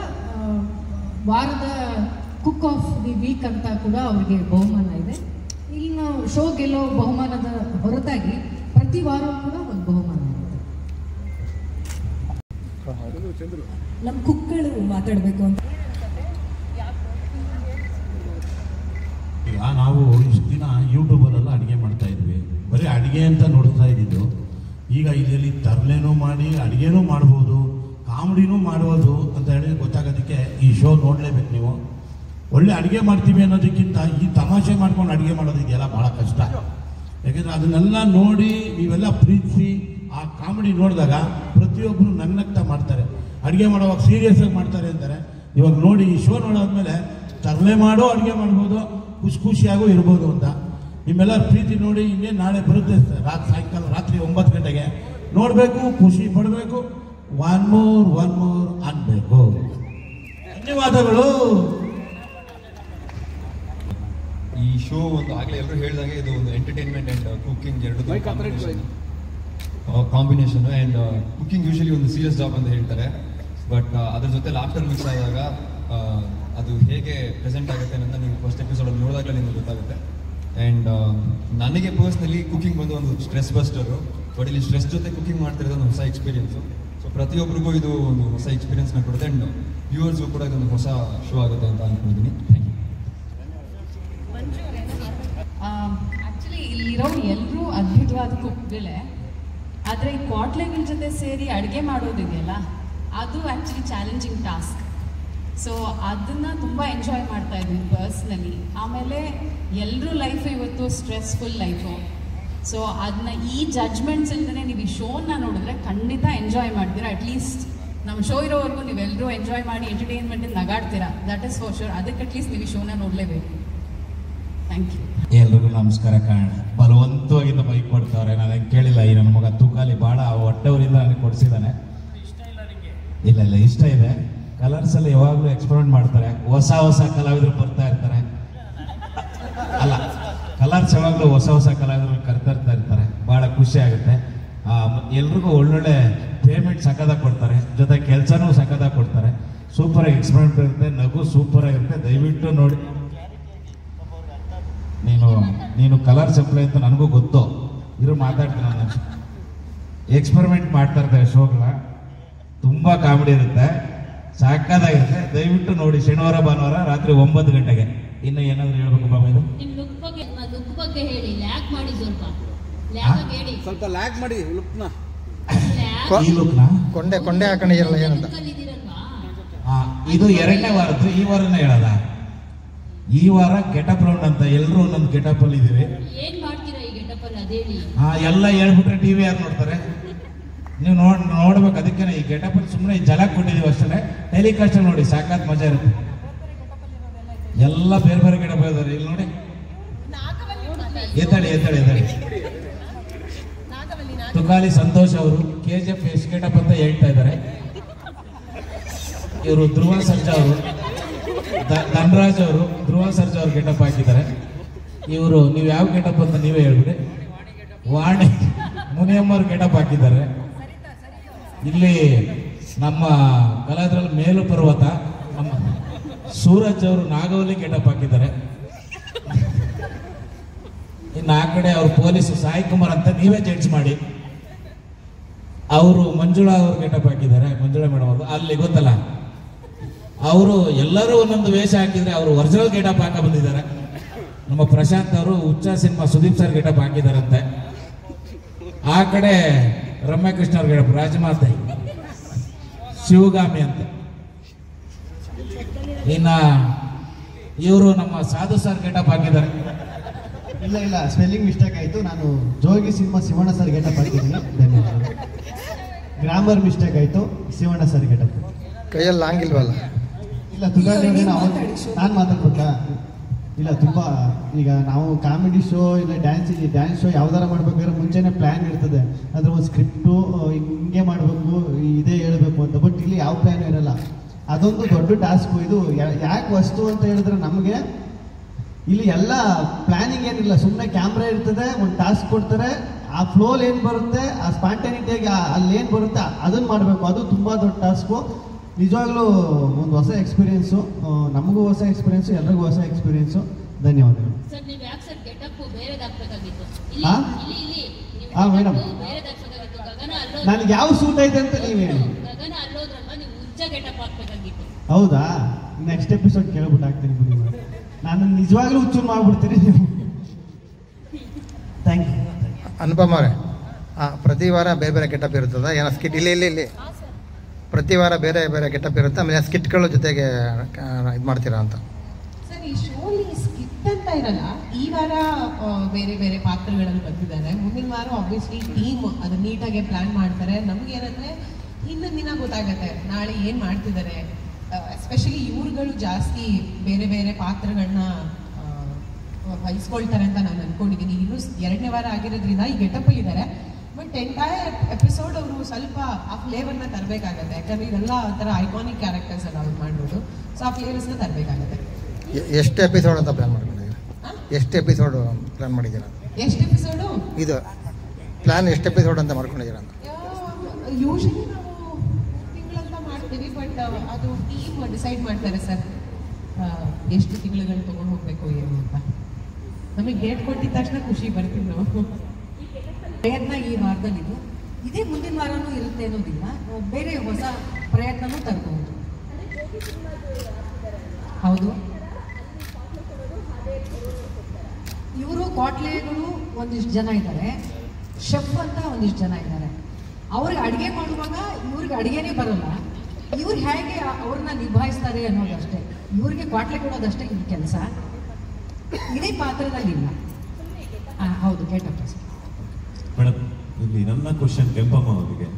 ವಾರದ ಕುಕ್ ಆಫ್ ದಿ ವೀಕ್ ಅಂತ ಕೂಡ ಅವ್ರಿಗೆ ಬಹುಮಾನ ಇದೆ. ಇನ್ನು ಶೋ ಗೆಲ್ಲೋ ಬಹುಮಾನದ ಹೊರತಾಗಿ ಪ್ರತಿ ವಾರ ಕೂಡ ಒಂದು ಬಹುಮಾನ ಇದೆ. ನಮ್ಮ ಕುಕ್ಗಳು ಮಾತಾಡಬೇಕು ಅಂತ. ಈಗ ನಾವು ಇಷ್ಟು ದಿನ ಯೂಟ್ಯೂಬಲ್ಲೆಲ್ಲ ಅಡುಗೆ ಮಾಡ್ತಾ ಇದ್ವಿ, ಬರೀ ಅಡುಗೆ ಅಂತ ನೋಡ್ತಾ ಇದ್ದಿದ್ದು. ಈಗ ಇದರಲ್ಲಿ ತರಲೆನೂ ಮಾಡಿ ಅಡುಗೆನೂ ಮಾಡ್ಬೋದು, ಕಾಮಿಡಿನೂ ಮಾಡ್ಬೋದು ಅಂತ ಹೇಳಿ ಗೊತ್ತಾಗೋದಕ್ಕೆ ಈ ಶೋ ನೋಡಲೇಬೇಕು ನೀವು. ಒಳ್ಳೆ ಅಡುಗೆ ಮಾಡ್ತೀವಿ ಅನ್ನೋದಕ್ಕಿಂತ ಈ ತಮಾಷೆ ಮಾಡ್ಕೊಂಡು ಅಡುಗೆ ಮಾಡೋದಿದೆಯಲ್ಲ ಭಾಳ ಕಷ್ಟ. ಯಾಕೆಂದರೆ ಅದನ್ನೆಲ್ಲ ನೋಡಿ ನೀವೆಲ್ಲ ಪ್ರೀತಿಸಿ ಆ ಕಾಮಿಡಿ ನೋಡಿದಾಗ ಪ್ರತಿಯೊಬ್ಬರು ನಗ್ನಗ್ತಾ ಮಾಡ್ತಾರೆ. ಅಡುಗೆ ಮಾಡೋವಾಗ ಸೀರಿಯಸ್ ಆಗಿ ಮಾಡ್ತಾರೆ ಅಂತಾರೆ. ಇವಾಗ ನೋಡಿ ಈ ಶೋ ನೋಡೋದ್ಮೇಲೆ ತರಲೆ ಮಾಡೋ ಅಡುಗೆ ಮಾಡ್ಬೋದು, ಖುಷಿಯಾಗೂ ಇರ್ಬೋದು ಅಂತ. ನಿಮ್ಮೆಲ್ಲರ ಪ್ರೀತಿ ನೋಡಿ ಇನ್ನೇನು ನಾಳೆ ಬರುತ್ತೆ ಸಾಯಂಕಾಲ ರಾತ್ರಿ 9 ಗಂಟೆಗೆ ನೋಡಬೇಕು, ಖುಷಿ ಪಡಬೇಕು, ಒನ್ ಮೋರ್ ಅನ್ಬೇಕು. ಧನ್ಯವಾದಗಳು. ಈ ಶೋ ಒಂದು ಆಗಲೇ ಎಲ್ಲರೂ ಹೇಳಿದಾಗೆ ಇದು ಒಂದು ಎಂಟರ್ಟೈನ್ಮೆಂಟ್ ಆ್ಯಂಡ್ ಕುಕಿಂಗ್ ಎರಡು ಕಾಂಬಿನೇಷನ್. ಆ್ಯಂಡ್ ಕುಕಿಂಗ್ ಯೂಶಲಿ ಒಂದು ಸೀರಿಯಸ್ ಜಾಬ್ ಅಂತ ಹೇಳ್ತಾರೆ, ಬಟ್ ಅದ್ರ ಜೊತೆ ಲಾಫ್ಟರ್ ಮಿಕ್ಸ್ ಆದಾಗ ಅದು ಹೇಗೆ ಪ್ರೆಸೆಂಟ್ ಆಗುತ್ತೆ ಅಂತ ನೀವು ಫಸ್ಟ್ ಎಪಿಸೋಡಲ್ಲಿ ನೋಡಿದಾಗಲೇ ನಿಮಗೆ ಗೊತ್ತಾಗುತ್ತೆ. ಆ್ಯಂಡ್ ನನಗೆ ಪರ್ಸ್ನಲಿ ಕುಕಿಂಗ್ ಬಂದು ಒಂದು ಸ್ಟ್ರೆಸ್ ಬಸ್ಟರು, ಬಟ್ ಇಲ್ಲಿ ಸ್ಟ್ರೆಸ್ ಜೊತೆ ಕುಕಿಂಗ್ ಮಾಡ್ತಿರೋದು ಒಂದು ಹೊಸ ಎಕ್ಸ್ಪೀರಿಯನ್ಸು. ಸೊ ಪ್ರತಿಯೊಬ್ಬರಿಗೂ ಇದು ಒಂದು ಹೊಸ ಎಕ್ಸ್ಪೀರಿಯನ್ಸ್ನ ಕೊಡುತ್ತೆ. ಆ್ಯಂಡ್ ವ್ಯೂವರ್ಸ್ಗೂ ಕೂಡ ಇದೊಂದು ಹೊಸ ಶೋ ಆಗುತ್ತೆ ಅಂತ ಅಂದ್ಕೊಂಡಿದ್ದೀನಿ. Thank you. ಆ್ಯಕ್ಚುಲಿ ಇಲ್ಲಿರೋ ಎಲ್ಲರೂ ಅದ್ಭುತವಾದ ಕುಕ್ಗಳೇ, ಆದರೆ ಈ ಕ್ವಾಟ್ಲೆಗಳ ಜೊತೆ ಸೇರಿ ಅಡುಗೆ ಮಾಡೋದಿದೆಯಲ್ಲ, ಅದು ಆ್ಯಕ್ಚುಲಿ ಚಾಲೆಂಜಿಂಗ್ ಟಾಸ್ಕ್. ಸೊ ಅದನ್ನು ತುಂಬ ಎಂಜಾಯ್ ಮಾಡ್ತಾ ಇದ್ವಿ ಪರ್ಸ್ನಲಿ. ಆಮೇಲೆ ಎಲ್ಲರೂ ಲೈಫು ಇವತ್ತು ಸ್ಟ್ರೆಸ್ಫುಲ್ ಲೈಫು. ಸೊ ಅದನ್ನ ಈ ಜಡ್ಜ್ಮೆಂಟ್ಸ್ ಇಲ್ದೇ ನೀವು ಈ ಶೋನ ನೋಡಿದ್ರೆ ಖಂಡಿತ ಎಂಜಾಯ್ ಮಾಡ್ತೀರಾ. ಅಟ್ಲೀಸ್ಟ್ ನಮ್ಮ ಶೋ ಇರೋವರೆಗೂ ನೀವೆಲ್ಲರೂ ಎಂಜಾಯ್ ಮಾಡಿ ಎಂಟರ್ಟೈನ್ಮೆಂಟಿಂದ ನಗಾಡ್ತೀರಾ, ದಟ್ ಇಸ್ ಫಾರ್ ಶೋರ್. ಅದಕ್ಕೆ ಅಟ್ಲೀಸ್ಟ್ ನೀವು ಈ ಶೋನ ನೋಡಲೇಬೇಕು. Thank you. ಎಲ್ರಿಗೂ ನಮಸ್ಕಾರ. ಕಾರಣ ಬಲವಂತವಾಗಿಂದ ಬೈಕ್ ಕೊಡ್ತಾವ್ರೆ, ನಾನು ಹೆಂಗೆ ಕೇಳಿಲ್ಲ. ಈ ನನ್ನ ಮಗ ತೂಕಾಲಿ ಭಾಳ ಹೊಟ್ಟೆವರಿಂದ ನನಗೆ ಕೊಡಿಸಿದ್ದಾನೆ. ಇಲ್ಲ ಇಷ್ಟ ಇದೆ. ಕಲರ್ಸಲ್ಲಿ ಯಾವಾಗಲೂ ಎಕ್ಸ್ಪೆರಿಮೆಂಟ್ ಮಾಡ್ತಾರೆ, ಹೊಸ ಕಲಾವಿದರು ಬರ್ತಾ ಇರ್ತಾರೆ. ಅಲ್ಲ, ಕಲರ್ಸ್ ಯಾವಾಗಲೂ ಹೊಸ ಕಲಾವಿದರು ಕರ್ತಾ ಇರ್ತಾರೆ. ಭಾಳ ಖುಷಿ ಆಗುತ್ತೆ. ಎಲ್ರಿಗೂ ಒಳ್ಳೊಳ್ಳೆ ಪೇಮೆಂಟ್ ಸಕ್ಕದಾಗಿ ಕೊಡ್ತಾರೆ, ಜೊತೆ ಕೆಲಸನೂ ಸಕ್ಕದಾಗಿ ಕೊಡ್ತಾರೆ. ಸೂಪರಾಗಿ ಎಕ್ಸ್ಪೆರಿಮೆಂಟ್ ಇರುತ್ತೆ, ನಗು ಸೂಪರಾಗಿರುತ್ತೆ. ದಯವಿಟ್ಟು ನೋಡಿ. ನೀನು ಕಲರ್ ಸಪ್ಲೈ ಅಂತ ನನಗೂ ಗೊತ್ತು, ಇರು ಮಾತಾಡ್ತೀನಿ. ನಾನು ಎಕ್ಸ್ಪೆರಿಮೆಂಟ್ ಮಾಡ್ತಾ ಇರ್ತಾರೆ ಶೋಗಳ, ತುಂಬ ಕಾಮಿಡಿ ಇರುತ್ತೆ, ಸಾಕಾಗಿರುತ್ತೆ. ದಯವಿಟ್ಟು ನೋಡಿ. ಶನಿವಾರ ಭಾನುವಾರ ರಾತ್ರಿ 9 ಗಂಟೆಗೆ. ಇನ್ನು ಏನಾದರೂ ಹೇಳ್ಬೇಕು ಬಾಬಾ? ಇದು ಲುಕ್ ಬಗ್ಗೆ ಹೇಳಿ, ಲ್ಯಾಕ್ ಮಾಡಿ ಸ್ವಲ್ಪ ಲ್ಯಾಕ್ ಮಾಡಿ ಲುಕ್ನ. ಈ ಲುಕ್ನ ಕೊಂಡೆ ಹಾಕೊಂಡಿರಲ್ಲ ಏನಂತ. ಇದು 2ನೇ ವಾರದ್ದು. ಈ ವಾರನೇ ಹೇಳಲ್ಲ. ಈ ವಾರ ಗೆಟಪ್ ರೌಂಡ್ ಅಂತ ಎಲ್ಲರೂ ಒಂದೊಂದು ಗೆಟಪ್ ಅಲ್ಲಿ ಇದೀವಿ. ಏನ್ ಮಾಡ್ತೀರಾ ಈ ಗೆಟಪ್ ಅಲ್ಲಿ? ಅದೇಳಿ ಎಲ್ಲ ಹೇಳ್ಬಿಟ್ರೆ ಟಿವಿ ಯಾರು ನೋಡ್ತಾರೆ? ನೀವು ನೋಡ್ಬೇಕು. ಅದಕ್ಕೆ ಈ ಗೆಟಪಲ್ಲಿ ಸುಮ್ಮನೆ ಜಲಕ್ ಕೊಟ್ಟಿದ್ದೀವಿ ಅಷ್ಟೇ. ಟೆಲಿಕಾಸ್ಟ್ ನೋಡಿ ಸಾಕಾತ್ ಮಜಾ ಇರುತ್ತೆ. ಎಲ್ಲ ಬೇರೆ ಬೇರೆ ಗೆಟಪ್ ಇದ್ದಾರೆ. ಇಲ್ಲಿ ನೋಡಿ, ಎತ್ತಳಿ ತುಕಾಲಿ ಸಂತೋಷ್ ಅವರು KGF ಎಷ್ಟು ಗೆಟಪ್ ಅಂತ ಹೇಳ್ತಾ ಇದ್ದಾರೆ. ಇವರು ಧ್ರುವ ಸರ್ಜಾ ಅವರು, ಧನರಾಜ್ ಅವರು ಧ್ರುವ ಸರ್ಜಾ ಅವರು ಗೆಟಪ್ ಹಾಕಿದ್ದಾರೆ. ಇವರು ನೀವು ಯಾವ ಗೆಟಪ್ ಅಂತ ನೀವೇ ಹೇಳ್ಬಿಡಿ. ವಾಣಿ ಮುನಿಯಮ್ಮವ್ರು ಗೆಟಪ್ ಹಾಕಿದ್ದಾರೆ. ಇಲ್ಲಿ ನಮ್ಮ ಕಲಾವಿದರಲ್ಲಿ ಮೇಲು ಪರ್ವತ ನಮ್ಮ ಸೂರಜ್ ಅವರು ನಾಗವಲ್ಲಿ ಗೆಟಪ್ ಹಾಕಿದ್ದಾರೆ. ಇನ್ನು ಆ ಕಡೆ ಅವ್ರು ಪೊಲೀಸ್ ಸಾಯಿ ಕುಮಾರ್ ಅಂತ ನೀವೇ ಜಡ್ಜ್ ಮಾಡಿ. ಅವರು ಮಂಜುಳಾ ಅವರು ಗೆಟಪ್ ಹಾಕಿದ್ದಾರೆ. ಮಂಜುಳಾ ಮೇಡಮ್ ಅವರು ಅಲ್ಲಿ ಗೊತ್ತಲ್ಲ, ಅವರು ಎಲ್ಲರೂ ಒಂದೊಂದು ವೇಷ ಹಾಕಿದ್ರೆ ಅವರು ಒರಿಜಿನಲ್ ಗೆಟಪ್ ಹಾಕ ಬಂದಿದ್ದಾರೆ. ನಮ್ಮ ಪ್ರಶಾಂತ್ ಅವರು ಹುಚ್ಚ ಸಿನಿಮಾ ಸುದೀಪ್ ಸರ್ ಗೆಟಪ್ ಹಾಕಿದಾರಂತೆ. ಆ ಕಡೆ ರಮ್ಯಕೃಷ್ಣ ಅವ್ರ ಗೆಟಪ್ ರಾಜಮಾತೆ ಶಿವಗಾಮಿ ಅಂತ. ಇನ್ನ ಇವರು ನಮ್ಮ ಸಾಧು ಸರ್ ಗೆಟಪ್ ಹಾಕಿದ್ದಾರೆ. ಇಲ್ಲ ಸ್ಪೆಲ್ಲಿಂಗ್ ಮಿಸ್ಟೇಕ್ ಆಯಿತು. ನಾನು ಜೋಗಿ ಸಿನಿಮಾ ಶಿವಣ್ಣ ಸರ್ ಗೆಟಪ್ ಹಾಕಿದ್ದೀನಿ. ಧನ್ಯವಾದ. ಗ್ರಾಮರ್ ಮಿಸ್ಟೇಕ್ ಆಯಿತು. Shivanna sir getup. ಕೈಯಲ್ಲಿ ಲಾಂಗಿಲ್ವಲ್ಲ? ಇಲ್ಲ ತುಕಾಲಿ ನಾನು ಮಾತಾಡ್ಬೇಕಾ? ಇಲ್ಲ ತುಂಬ ಈಗ ನಾವು ಕಾಮಿಡಿ ಶೋ ಇಲ್ಲ ಡ್ಯಾನ್ಸ್ ಶೋ ಯಾವ್ದಾರ ಮಾಡ್ಬೇಕಾದ್ರೆ ಮುಂಚೆನೇ ಪ್ಲ್ಯಾನ್ ಇರ್ತದೆ. ಅದ್ರ ಒಂದು ಸ್ಕ್ರಿಪ್ಟು ಹಿಂಗೆ ಮಾಡಬೇಕು, ಇದೇ ಹೇಳಬೇಕು ಅಂತ. ಬಟ್ ಇಲ್ಲಿ ಯಾವ ಪ್ಲ್ಯಾನ್ ಇರಲ್ಲ. ಅದೊಂದು ದೊಡ್ಡ ಟಾಸ್ಕು. ಇದು ಯಾಕೆ ವಸ್ತು ಅಂತ ಹೇಳಿದ್ರೆ ನಮಗೆ ಇಲ್ಲಿ ಎಲ್ಲ ಪ್ಲ್ಯಾನಿಂಗ್ ಏನಿಲ್ಲ. ಸುಮ್ಮನೆ ಕ್ಯಾಮ್ರಾ ಇರ್ತದೆ, ಒಂದು ಟಾಸ್ಕ್ ಕೊಡ್ತಾರೆ, ಆ ಫ್ಲೋಲ್ ಏನು ಬರುತ್ತೆ, ಆ ಸ್ಪಾಂಟನಿಟಿಯಾಗಿ ಅಲ್ಲಿ ಏನು ಬರುತ್ತೆ ಅದನ್ನು ಮಾಡಬೇಕು. ಅದು ತುಂಬ ದೊಡ್ಡ ಟಾಸ್ಕು. ನಿಜವಾಗ್ಲೂ ಒಂದು ಹೊಸ ಎಕ್ಸ್ಪೀರಿಯೆನ್ಸು. ನಮಗೂ ಹೊಸ ಎಕ್ಸ್ಪೀರಿಯೆನ್ಸು, ಎಲ್ರಿಗೂ ಹೊಸ ಎಕ್ಸ್ಪೀರಿಯೆನ್ಸು. ಧನ್ಯವಾದಗಳು. ಹಾಂ ಮೇಡಮ್, ನನಗೆ ಯಾವ ಸೂಟ್ ಐತೆ ಅಂತ ನೀವು ಹೇಳಿ. ಹೌದಾ? ನೆಕ್ಸ್ಟ್ ಎಪಿಸೋಡ್ ಕೇಳ್ಬಿಟ್ಟು ಹಾಕ್ತೀನಿ ಬಿಡಿ. ನಾನು ನಿಜವಾಗ್ಲೂ ಹುಚ್ಚು ಮಾಡ್ಬಿಡ್ತೀನಿ ನೀವು. Thank you. ಅನುಪಮ ಅವರೇ, ಪ್ರತಿ ವಾರ ಬೇರೆ ಬೇರೆ ಗೆಟಪ್ ಇರ್ತದ? ಏನೋ ಸ್ಕಿಟ್ ಇಲ್ಲಿ ಪ್ರತಿ ವಾರ ಬೇರೆ ಬೇರೆ ಗೆಟಪ್ ಇರುತ್ತೆ, ಆಮೇಲೆ ಸ್ಕಿಟ್ಗಳ ಜೊತೆಗೆ ಇದು ಮಾಡ್ತೀರಾ ಅಂತ? ಸರ್, ಈ ಶೋಲಿ ಸ್ಕಿಟ್ ಅಂತ ಇರಲ್ಲ. ಈ ವಾರ ಬೇರೆ ಬೇರೆ ಪಾತ್ರಗಳಲ್ಲಿ ಬಂದಿದ್ದಾರೆ. ಮುಂದಿನ ವಾರ ಆಬ್ವಿಯಸ್ಲಿ ಟೀಮ್ ಅದು ನೀಟಾಗಿ ಪ್ಲಾನ್ ಮಾಡ್ತಾರೆ. ನಮ್ಗೇನಂದ್ರೆ ಹಿಂದಿನ ದಿನ ಗೊತ್ತಾಗತ್ತೆ ನಾಳೆ ಏನು ಮಾಡ್ತಿದ್ದಾರೆ. ಎಸ್ಪೆಷಲಿ ಇವ್ರುಗಳು ಜಾಸ್ತಿ ಬೇರೆ ಬೇರೆ ಪಾತ್ರಗಳನ್ನ ವಹಿಸ್ಕೊಳ್ತಾರೆ ಅಂತ ನಾನು ಅನ್ಕೊಂಡಿದ್ದೀನಿ. ಇನ್ನೂ 2ನೇ ವಾರ ಆಗಿರೋದ್ರಿಂದ ಈ ಗೆಟಪಲ್ಲಿ ಇದ್ದಾರೆ. ಬಟ್ ಎಂಟೈರ್ ಎಪಿಸೋಡ್ ಅವರು ಸ್ವಲ್ಪ ಆ ಫ್ಲೇವರ್ನ ತರಬೇಕಾಗತ್ತೆ. ಯಾಕಂದ್ರೆ ಇದೆಲ್ಲ ಒಂಥರ ಐಕಾನಿಕ್ ಕ್ಯಾರೆಕ್ಟರ್ಸ್ ಅಲ್ಲ ಅವ್ರು ಮಾಡ್ಬೋದು. ಸೊ ಆ ಫ್ಲೇವರ್ಸ್ನ ತರಬೇಕಾಗತ್ತೆ. ಎಷ್ಟು ಎಪಿಸೋಡ್ ಅಂತ ಪ್ಲಾನ್ ಮಾಡ್ಕೊಂಡಿದ್ದೀರಾ? ಎಷ್ಟು ಎಪಿಸೋಡ್ ಪ್ಲಾನ್ ಮಾಡಿದ್ದೀರಾ? ಎಷ್ಟು ಎಪಿಸೋಡು ಇದು ಪ್ಲಾನ್ ಎಷ್ಟು ಎಪಿಸೋಡ್ ಅಂತ ಮಾಡ್ಕೊಂಡಿದ್ದೀರಾ ಅಂತ? ಯೂಶಲಿ ನಾವು ತಿಂಗಳಂತ ಮಾಡ್ತೀವಿ. ಬಟ್ ಅದು ಟೀಮ್ ಡಿಸೈಡ್ ಮಾಡ್ತಾರೆ ಸರ್ ಎಷ್ಟು ತಿಂಗಳುಗಳು ತೊಗೊಂಡು ಹೋಗ್ಬೇಕು ಏನು ಅಂತ. ನಮಗೆ ಡೇಟ್ ಕೊಟ್ಟಿದ ತಕ್ಷಣ ಖುಷಿ ಬರ್ತೀವಿ ನಾವು. ಪ್ರಯತ್ನ ಈ ವಾರದಲ್ಲಿದ್ದು ಇದೇ ಮುಂದಿನ ವಾರನೂ ಇರುತ್ತೆ ಅನ್ನೋದಿಲ್ಲ. ಬೇರೆ ಹೊಸ ಪ್ರಯತ್ನನೂ ತರಬಹುದು. ಹೌದು, ಇವರು ಕ್ವಾಟ್ಲೆಗಳು ಒಂದಿಷ್ಟು ಜನ ಇದ್ದಾರೆ, ಶೆಫ್ ಅಂತ ಒಂದಿಷ್ಟು ಜನ ಇದ್ದಾರೆ. ಅವ್ರಿಗೆ ಅಡುಗೆ ಮಾಡುವಾಗ ಇವ್ರಿಗೆ ಅಡುಗೆನೇ ಬರೋಲ್ಲ. ಇವ್ರು ಹೇಗೆ ಅವ್ರನ್ನ ನಿಭಾಯಿಸ್ತಾರೆ ಅನ್ನೋದಷ್ಟೇ. ಇವ್ರಿಗೆ ಕ್ವಾಟ್ಲೆ ಕೊಡೋದಷ್ಟೇ ಇವ್ರ ಕೆಲಸ. ಇದೇ ಪಾತ್ರದಲ್ಲಿಲ್ಲ. ಹೌದು, ಗೆಟಪ್ ಅಷ್ಟೇ. ಮೇಡಮ್, ಇಲ್ಲಿ ನನ್ನ ಕ್ವಶನ್ ಕೆಂಪಮ್ಮ ಅವರಿಗೆ.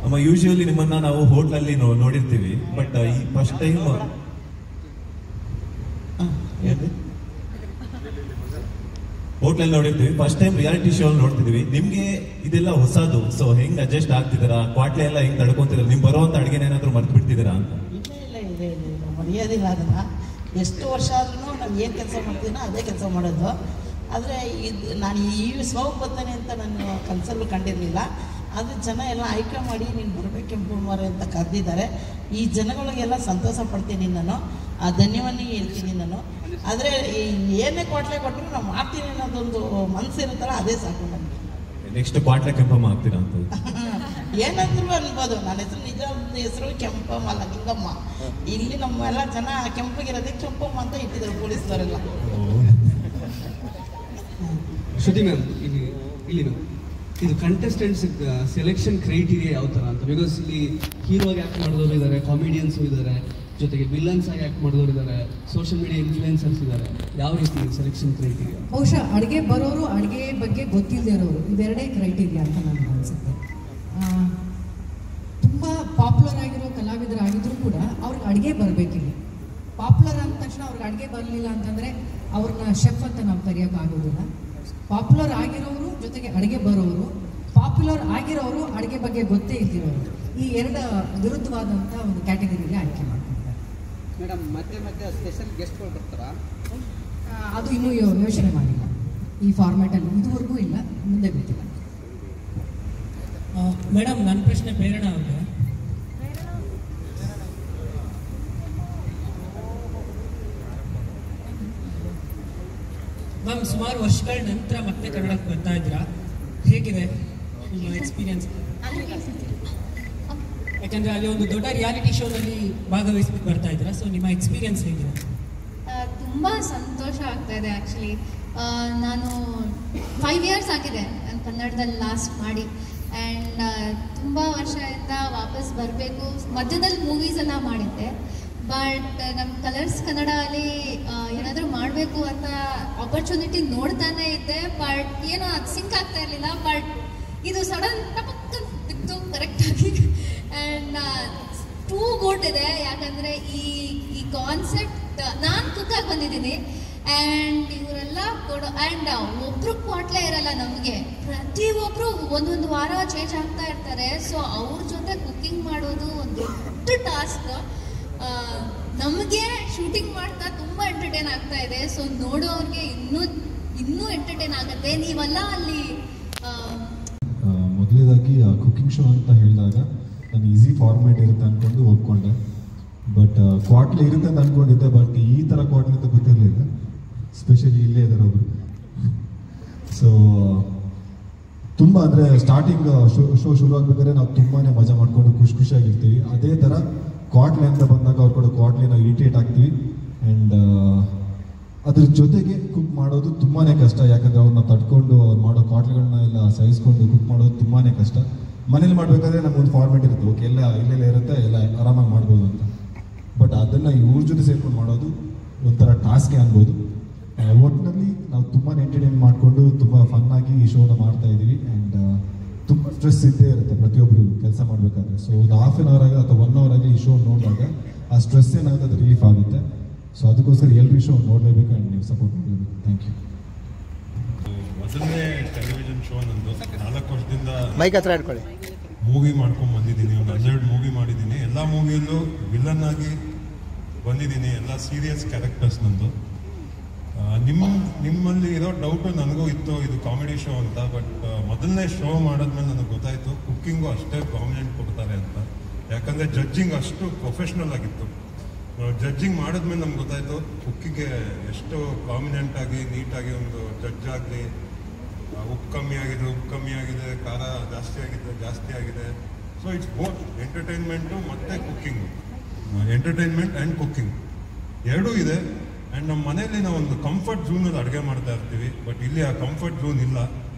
ಅಮ್ಮ, ಯೂಶುವಲಿ ನಿಮ್ಮನ್ನ ನಾವು ಹೋಟ್ಲಲ್ಲಿ ನೋಡಿರ್ತೀವಿ. ಬಟ್ ಈ ಫಸ್ಟ್ ಟೈಮ್ ಹೋಟ್ಲಲ್ಲಿ ನೋಡಿರ್ತೀವಿ, ಫಸ್ಟ್ ಟೈಮ್ ರಿಯಾಲಿಟಿ ಶೋ ನೋಡ್ತಿದೀವಿ. ನಿಮ್ಗೆ ಇದೆಲ್ಲ ಹೊಸದು. ಸೊ ಹೆಂಗ್ ಅಡ್ಜಸ್ಟ್ ಆಗ್ತಿದ್ದೀರಾ? ಕ್ವಾಟ್ಲೆ ಎಲ್ಲ ಹೆಂಗ್ ತಡ್ಕೊಂತಿದ್ದೀರಾ? ನಿಮ್ ಬರುವಂತ ಅಡುಗೆ ಏನಾದ್ರು ಮರ್ತು ಬಿಡ್ತಿದ್ದೀರಾ ಅಂತ? ಇಲ್ಲ ಮರೆಯೋದಿಲ್ಲ ಅದನ್ನ. ಎಷ್ಟು ವರ್ಷ ಆದ್ರೂ ನಾವು ಏನು ಕೆಲಸ ಮಾಡ್ತೀನೋ ಅದೇ ಕೆಲಸ ಮಾಡೋದು. ಆದರೆ ಇದು ನಾನು ಈ ಶೋಗೆ ಬರ್ತಾನೆ ಅಂತ ನಾನು ಕನಸಲ್ಲೂ ಕಂಡಿರಲಿಲ್ಲ. ಆದರೆ ಜನ ಎಲ್ಲ ಆಯ್ಕೆ ಮಾಡಿ ನೀನು ಬರಬೇಕು ಕೆಂಪುಮಾರೆ ಅಂತ ಕರೆದಿದ್ದಾರೆ. ಈ ಜನಗಳಿಗೆಲ್ಲ ಸಂತೋಷ ಪಡ್ತೀನಿ ನಾನು. ಆ ಧನ್ಯವಾದ ಹೇಳ್ತೀನಿ ನಾನು. ಆದರೆ ಏನೇ ಕ್ವಾಟ್ಲೆ ಕೊಟ್ಟರು ನಾವು ಮಾಡ್ತೀನಿ ಅನ್ನೋದೊಂದು ಮನಸ್ಸಿರುತ್ತಲ್ಲ, ಅದೇ ಸಾಕು ನಮಗೆ. ನೆಕ್ಸ್ಟ್ ಕ್ವಾಟ್ಲೆ ಕೆಂಪಮ್ಮ ಆಗ್ತೀರಾ ಅಂತ ಏನಾದ್ರು ಅನ್ಬೋದು. ನನ್ನ ಹೆಸರು ನಿಜ ಹೆಸರು ಕೆಂಪಮ್ಮ ಅಲ್ಲ, ಲಿಂಗಮ್ಮ. ಇಲ್ಲಿ ನಮ್ಮೆಲ್ಲ ಜನ ಕೆಂಪಗಿರೋದಕ್ಕೆ ಕೆಂಪಮ್ಮ ಅಂತ ಇಟ್ಟಿದ್ದಾರೆ ಪೊಲೀಸ್ನವರೆಲ್ಲ. ಶ್ರುತಿ ಮ್ಯಾಮ್, ಇಲ್ಲಿ ಇದು ಕಂಟೆಸ್ಟೆಂಟ್ಸ್ ಸೆಲೆಕ್ಷನ್ ಕ್ರೈಟೀರಿಯಾ ಯಾವ ಥರ ಅಂತ? ಬಿಕಾಸ್ ಇಲ್ಲಿ ಹೀರೋ ಆಗಿ ಆ್ಯಕ್ಟ್ ಮಾಡಿದವರು ಇದ್ದಾರೆ, ಕಾಮಿಡಿಯನ್ಸು ಇದ್ದಾರೆ, ಜೊತೆಗೆ ವಿಲನ್ಸ್ ಆಗಿ ಆ್ಯಕ್ಟ್ ಮಾಡಿದವರು ಇದ್ದಾರೆ, ಸೋಷಿಯಲ್ ಮೀಡಿಯಾ ಇನ್ಫ್ಲೂಯೆನ್ಸರ್ಸ್ ಇದ್ದಾರೆ. ಯಾವ ರೀತಿ ಸೆಲೆಕ್ಷನ್ ಕ್ರೈಟೀರಿಯಾ? ಬಹುಶಃ ಅಡುಗೆ ಬರೋರು, ಅಡುಗೆ ಬಗ್ಗೆ ಗೊತ್ತಿಲ್ಲದೆ ಇರೋರು, ಇವೆರಡೇ ಕ್ರೈಟೀರಿಯಾ ಅಂತ ನನಗೆ ಅನಿಸುತ್ತೆ. ತುಂಬ ಪಾಪ್ಯುಲರ್ ಆಗಿರೋ ಕಲಾವಿದರಾಗಿದ್ರೂ ಕೂಡ ಅವ್ರಿಗೆ ಅಡುಗೆ ಬರಬೇಕಿಲ್ಲ. ಪಾಪ್ಯುಲರ್ ಅಂದ ತಕ್ಷಣ ಅವ್ರಿಗೆ ಅಡುಗೆ ಬರಲಿಲ್ಲ ಅಂತಂದರೆ ಅವ್ರನ್ನ ಶೆಫ್ ಅಂತ ನಾವು ಕರೆಯೋಕ್ಕಾಗೋದಿಲ್ಲ. ಪಾಪ್ಯುಲರ್ ಆಗಿರೋರು ಜೊತೆಗೆ ಅಡುಗೆ ಬರೋರು, ಪಾಪ್ಯುಲರ್ ಆಗಿರೋರು ಅಡುಗೆ ಬಗ್ಗೆ ಗೊತ್ತೇ ಇದ್ದಿರೋರು, ಈ ಎರಡು ವಿರುದ್ಧವಾದಂಥ ಒಂದು ಕ್ಯಾಟಗರಿಗೆ ಆಯ್ಕೆ ಮಾಡ್ಕೊಂಡಿದ್ದಾರೆ. ಮೇಡಮ್, ಮತ್ತೆ ಸ್ಪೆಷಲ್ ಗೆಸ್ಟ್ಗಳು ಬರ್ತಾರಾ? ಅದು ಇನ್ನೂ ಯೋಚನೆ ಮಾಡಿಲ್ಲ. ಈ ಫಾರ್ಮ್ಯಾಟಲ್ಲಿ ಇದುವರೆಗೂ ಇಲ್ಲ, ಮುಂದೆ ಗೊತ್ತಿಲ್ಲ. ಮೇಡಮ್, ನನ್ನ ಪ್ರಶ್ನೆ ಪ್ರೇರಣ ಅವ್ರಿಗೆ. ಮ್ಯಾಮ್, ಸುಮಾರು ವರ್ಷಗಳ ನಂತರ ಮತ್ತೆ ಕನ್ನಡಕ್ಕೆ ಬರ್ತಾ ಇದ್ದೀರಾ, ಹೇಗಿದೆ ನಿಮ್ಮ ಎಕ್ಸ್ಪೀರಿಯನ್ಸ್? ಯಾಕಂದರೆ ಅಲ್ಲಿ ಒಂದು ದೊಡ್ಡ ರಿಯಾಲಿಟಿ ಶೋನಲ್ಲಿ ಭಾಗವಹಿಸ್ಬಿಟ್ಟು ಬರ್ತಾ ಇದ್ದೀರಾ, ಸೊ ನಿಮ್ಮ ಎಕ್ಸ್ಪೀರಿಯನ್ಸ್ ಹೇಗಿದೆ? ತುಂಬ ಸಂತೋಷ ಆಗ್ತಾ ಇದೆ. ಆ್ಯಕ್ಚುಲಿ ನಾನು 5 years ಆಗಿದೆ ನಾನು ಕನ್ನಡದಲ್ಲಿ ಲಾಸ್ಟ್ ಮಾಡಿ. ಆ್ಯಂಡ್ ತುಂಬ ವರ್ಷದಿಂದ ವಾಪಸ್ ಬರಬೇಕು. ಮಧ್ಯದಲ್ಲಿ ಮೂವೀಸ್ ಎಲ್ಲ ಮಾಡಿದ್ದೆ, ಬಟ್ ನಮ್ಮ ಕಲರ್ಸ್ ಕನ್ನಡಲ್ಲಿ ಏನಾದರೂ ಮಾಡಬೇಕು ಅಂತ ಆಪರ್ಚುನಿಟಿ ನೋಡ್ತಾನೆ ಇದ್ದೆ. ಬಟ್ ಏನೋ ಅದು ಸಿಂಕ್ ಆಗ್ತಾ ಇರಲಿಲ್ಲ. ಬಟ್ ಇದು ಸಡನ್ ಟಪಕ್ಕ ಬಿತ್ತು ಕರೆಕ್ಟಾಗಿ. ಆ್ಯಂಡ್ ಟೂ ಗುಡ್ ಇದೆ. ಯಾಕಂದರೆ ಈ ಕಾನ್ಸೆಪ್ಟ್ ನಾನು ಕುಕ್ಕಾಗಿ ಬಂದಿದ್ದೀನಿ, ಆ್ಯಂಡ್ ಇವರೆಲ್ಲ ಕೊಡೋ, ಆ್ಯಂಡ್ ಒಬ್ಬರು ಕ್ವಾಟ್ಲೆ ಇರಲ್ಲ ನಮಗೆ. ಪ್ರತಿಯೊಬ್ಬರು ಒಂದೊಂದು ವಾರ ಚೇಂಜ್ ಆಗ್ತಾ ಇರ್ತಾರೆ. ಸೊ ಅವ್ರ ಜೊತೆ ಕುಕ್ಕಿಂಗ್ ಮಾಡೋದು ಒಂದು ದೊಡ್ಡ ಟಾಸ್ಕ್. ನಮಗೆ ಶೂಟಿಂಗ್ ಮಾಡ್ತಾ ತುಂಬ ಎಂಟರ್ಟೈನ್ ಆಗ್ತಾ ಇದೆ. ಸೊ ನೋಡೋರಿಗೆ ಇನ್ನೂ ಎಂಟರ್ಟೈನ್ ಆಗುತ್ತೆ. ನೀವೆಲ್ಲ ಅಲ್ಲಿ ಮೊದಲನೇದಾಗಿ ಕುಕ್ಕಿಂಗ್ ಶೋ ಅಂತ ಹೇಳಿದಾಗ ನಾನು ಈಸಿ ಫಾರ್ಮೇಟ್ ಇರುತ್ತೆ ಅಂದ್ಕೊಂಡು ಒಪ್ಕೊಂಡೆ. ಬಟ್ ಕ್ವಾಟ್ಲೆ ಇರುತ್ತೆ ಅಂತ ಅಂದ್ಕೊಂಡಿದ್ದೆ, ಬಟ್ ಈ ಥರ ಕ್ವಾಟ್ಲೆ ಅಂತ ಗೊತ್ತಿರಲಿಲ್ಲ. ಸ್ಪೆಷಲಿ ಇಲ್ಲೇ ಇದ್ದಾರೆ ಒಬ್ರು. ಸೊ ತುಂಬ ಅಂದರೆ ಸ್ಟಾರ್ಟಿಂಗ್ ಶೋ ಶುರು ಆಗ್ಬೇಕಾದ್ರೆ ನಾವು ತುಂಬಾ ಮಜಾ ಮಾಡ್ಕೊಂಡು ಖುಷಿಯಾಗಿರ್ತೀವಿ. ಅದೇ ಥರ ಕ್ವಾಟ್ಲೆ ಅಂತ ಬಂದಾಗ ಅವ್ರು ಕೂಡ ಕ್ವಾಟ್ಲೆ ನಾವು ಇರಿಟೇಟ್ ಆಗ್ತೀವಿ. ಆ್ಯಂಡ್ ಅದ್ರ ಜೊತೆಗೆ ಕುಕ್ ಮಾಡೋದು ತುಂಬಾ ಕಷ್ಟ. ಯಾಕಂದರೆ ಅವ್ರನ್ನ ತಡ್ಕೊಂಡು ಅವ್ರು ಮಾಡೋ ಕ್ವಾಟ್ಲೆಗಳನ್ನ ಎಲ್ಲ ಸಹಿಸ್ಕೊಂಡು ಕುಕ್ ಮಾಡೋದು ತುಂಬಾ ಕಷ್ಟ. ಮನೇಲಿ ಮಾಡಬೇಕಾದ್ರೆ ನಮಗೊಂದು ಫಾರ್ಮೇಟ್ ಇರುತ್ತೆ, ಓಕೆ ಎಲ್ಲ ಇಲ್ಲೆಲ್ಲ ಇರುತ್ತೆ, ಎಲ್ಲ ಆರಾಮಾಗಿ ಮಾಡ್ಬೋದು ಅಂತ. ಬಟ್ ಅದನ್ನು ಇವ್ರ ಜೊತೆ ಸೇರ್ಕೊಂಡು ಮಾಡೋದು ಒಂಥರ ಟಾಸ್ಕೇ ಅನ್ಬೋದು. ಒಟ್ಟಿನಲ್ಲಿ ನಾವು ತುಂಬಾ ಎಂಟರ್ಟೈನ್ ಮಾಡಿಕೊಂಡು ತುಂಬ ಫನ್ನಾಗಿ ಈ ಶೋನ ಮಾಡ್ತಾ ಇದ್ದೀವಿ. ಆ್ಯಂಡ್ ತುಂಬ ಸ್ಟ್ರೆಸ್ ಇದ್ದೇ ಇರುತ್ತೆ ಪ್ರತಿಯೊಬ್ಬರು ಕೆಲಸ ಮಾಡಬೇಕಾದ್ರೆ. ಸೊ ಒಂದು ½ an hour ಆಗಿ ಅಥವಾ 1 hour ಆಗಿ ಈ ಶೋ ನೋಡಿದಾಗ ಆ ಸ್ಟ್ರೆಸ್ ಏನಾಗುತ್ತೆ ಅದು ರಿಲೀಫ್ ಆಗುತ್ತೆ. ಸೊ ಅದಕ್ಕೋಸ್ಕರ ಎಲ್ಲರೂ ಶೋ ನೋಡಲೇಬೇಕು ಆ್ಯಂಡ್ ನೀವು ಸಪೋರ್ಟ್ ಮಾಡಲೇಬೇಕು. Thank you. ಮೊದಲನೇ ಟೆಲಿವಿಷನ್ ಶೋ ನಂದು 4 ವರ್ಷದಿಂದ ಮೈಕ್ ಹತ್ರ ಇಟ್ಕೊಳ್ಳಿ. ಮೂವಿ ಮಾಡ್ಕೊಂಡು ಬಂದಿದ್ದೀನಿ. ಒಂದು 12 ಮೂವಿ ಮಾಡಿದ್ದೀನಿ. ಎಲ್ಲ ಮೂವಿಯಲ್ಲೂ ವಿಲನ್ ಆಗಿ ಬಂದಿದ್ದೀನಿ. ಎಲ್ಲ ಸೀರಿಯಸ್ ಕ್ಯಾರೆಕ್ಟರ್ಸ್ ನಂದು. ನಿಮ್ಮಲ್ಲಿ ಇರೋ ಡೌಟು ನನಗೂ ಇತ್ತು, ಇದು ಕಾಮಿಡಿ ಶೋ ಅಂತ. ಬಟ್ ಮೊದಲನೇ ಶೋ ಮಾಡಿದ್ಮೇಲೆ ನನಗೆ ಗೊತ್ತಾಯಿತು ಕುಕ್ಕಿಂಗು ಅಷ್ಟೇ ಪ್ರಾಮಿನೆಂಟ್ ಕೊಡ್ತಾರೆ ಅಂತ. ಯಾಕಂದರೆ ಜಡ್ಜಿಂಗ್ ಅಷ್ಟು ಪ್ರೊಫೆಷ್ನಲ್ ಆಗಿತ್ತು. ನಾವು ಜಡ್ಜಿಂಗ್ ಮಾಡಿದ್ಮೇಲೆ ನಮ್ಗೆ ಗೊತ್ತಾಯಿತು ಕುಕ್ಕಿಗೆ ಎಷ್ಟು ಪ್ರಾಮಿನೆಂಟ್ ಆಗಿ ನೀಟಾಗಿ ಒಂದು ಜಡ್ಜ್ ಆಗಲಿ, ಉಪ್ಪು ಕಮ್ಮಿ ಆಗಿದ್ರೆ ಉಪ್ಪು ಕಮ್ಮಿ ಆಗಿದೆ, ಖಾರ ಜಾಸ್ತಿ ಆಗಿದ್ರೆ ಜಾಸ್ತಿ ಆಗಿದೆ. ಸೊ ಇಟ್ಸ್ ಬೋತ್ ಎಂಟರ್ಟೈನ್ಮೆಂಟು ಮತ್ತು ಕುಕ್ಕಿಂಗು. ಎಂಟರ್ಟೈನ್ಮೆಂಟ್ ಆ್ಯಂಡ್ ಕುಕ್ಕಿಂಗ್ ಎರಡೂ ಇದೆ. ಆ್ಯಂಡ್ ನಮ್ಮ ಮನೇಲಿ ನಾವು ಒಂದು ಕಂಫರ್ಟ್ ಝೋನಲ್ಲಿ ಅಡುಗೆ ಮಾಡ್ತಾ ಇರ್ತೀವಿ. ಬಟ್ ಇಲ್ಲಿ ಆ ಕಂಫರ್ಟ್ ಝೋನ್ ಇಲ್ಲ.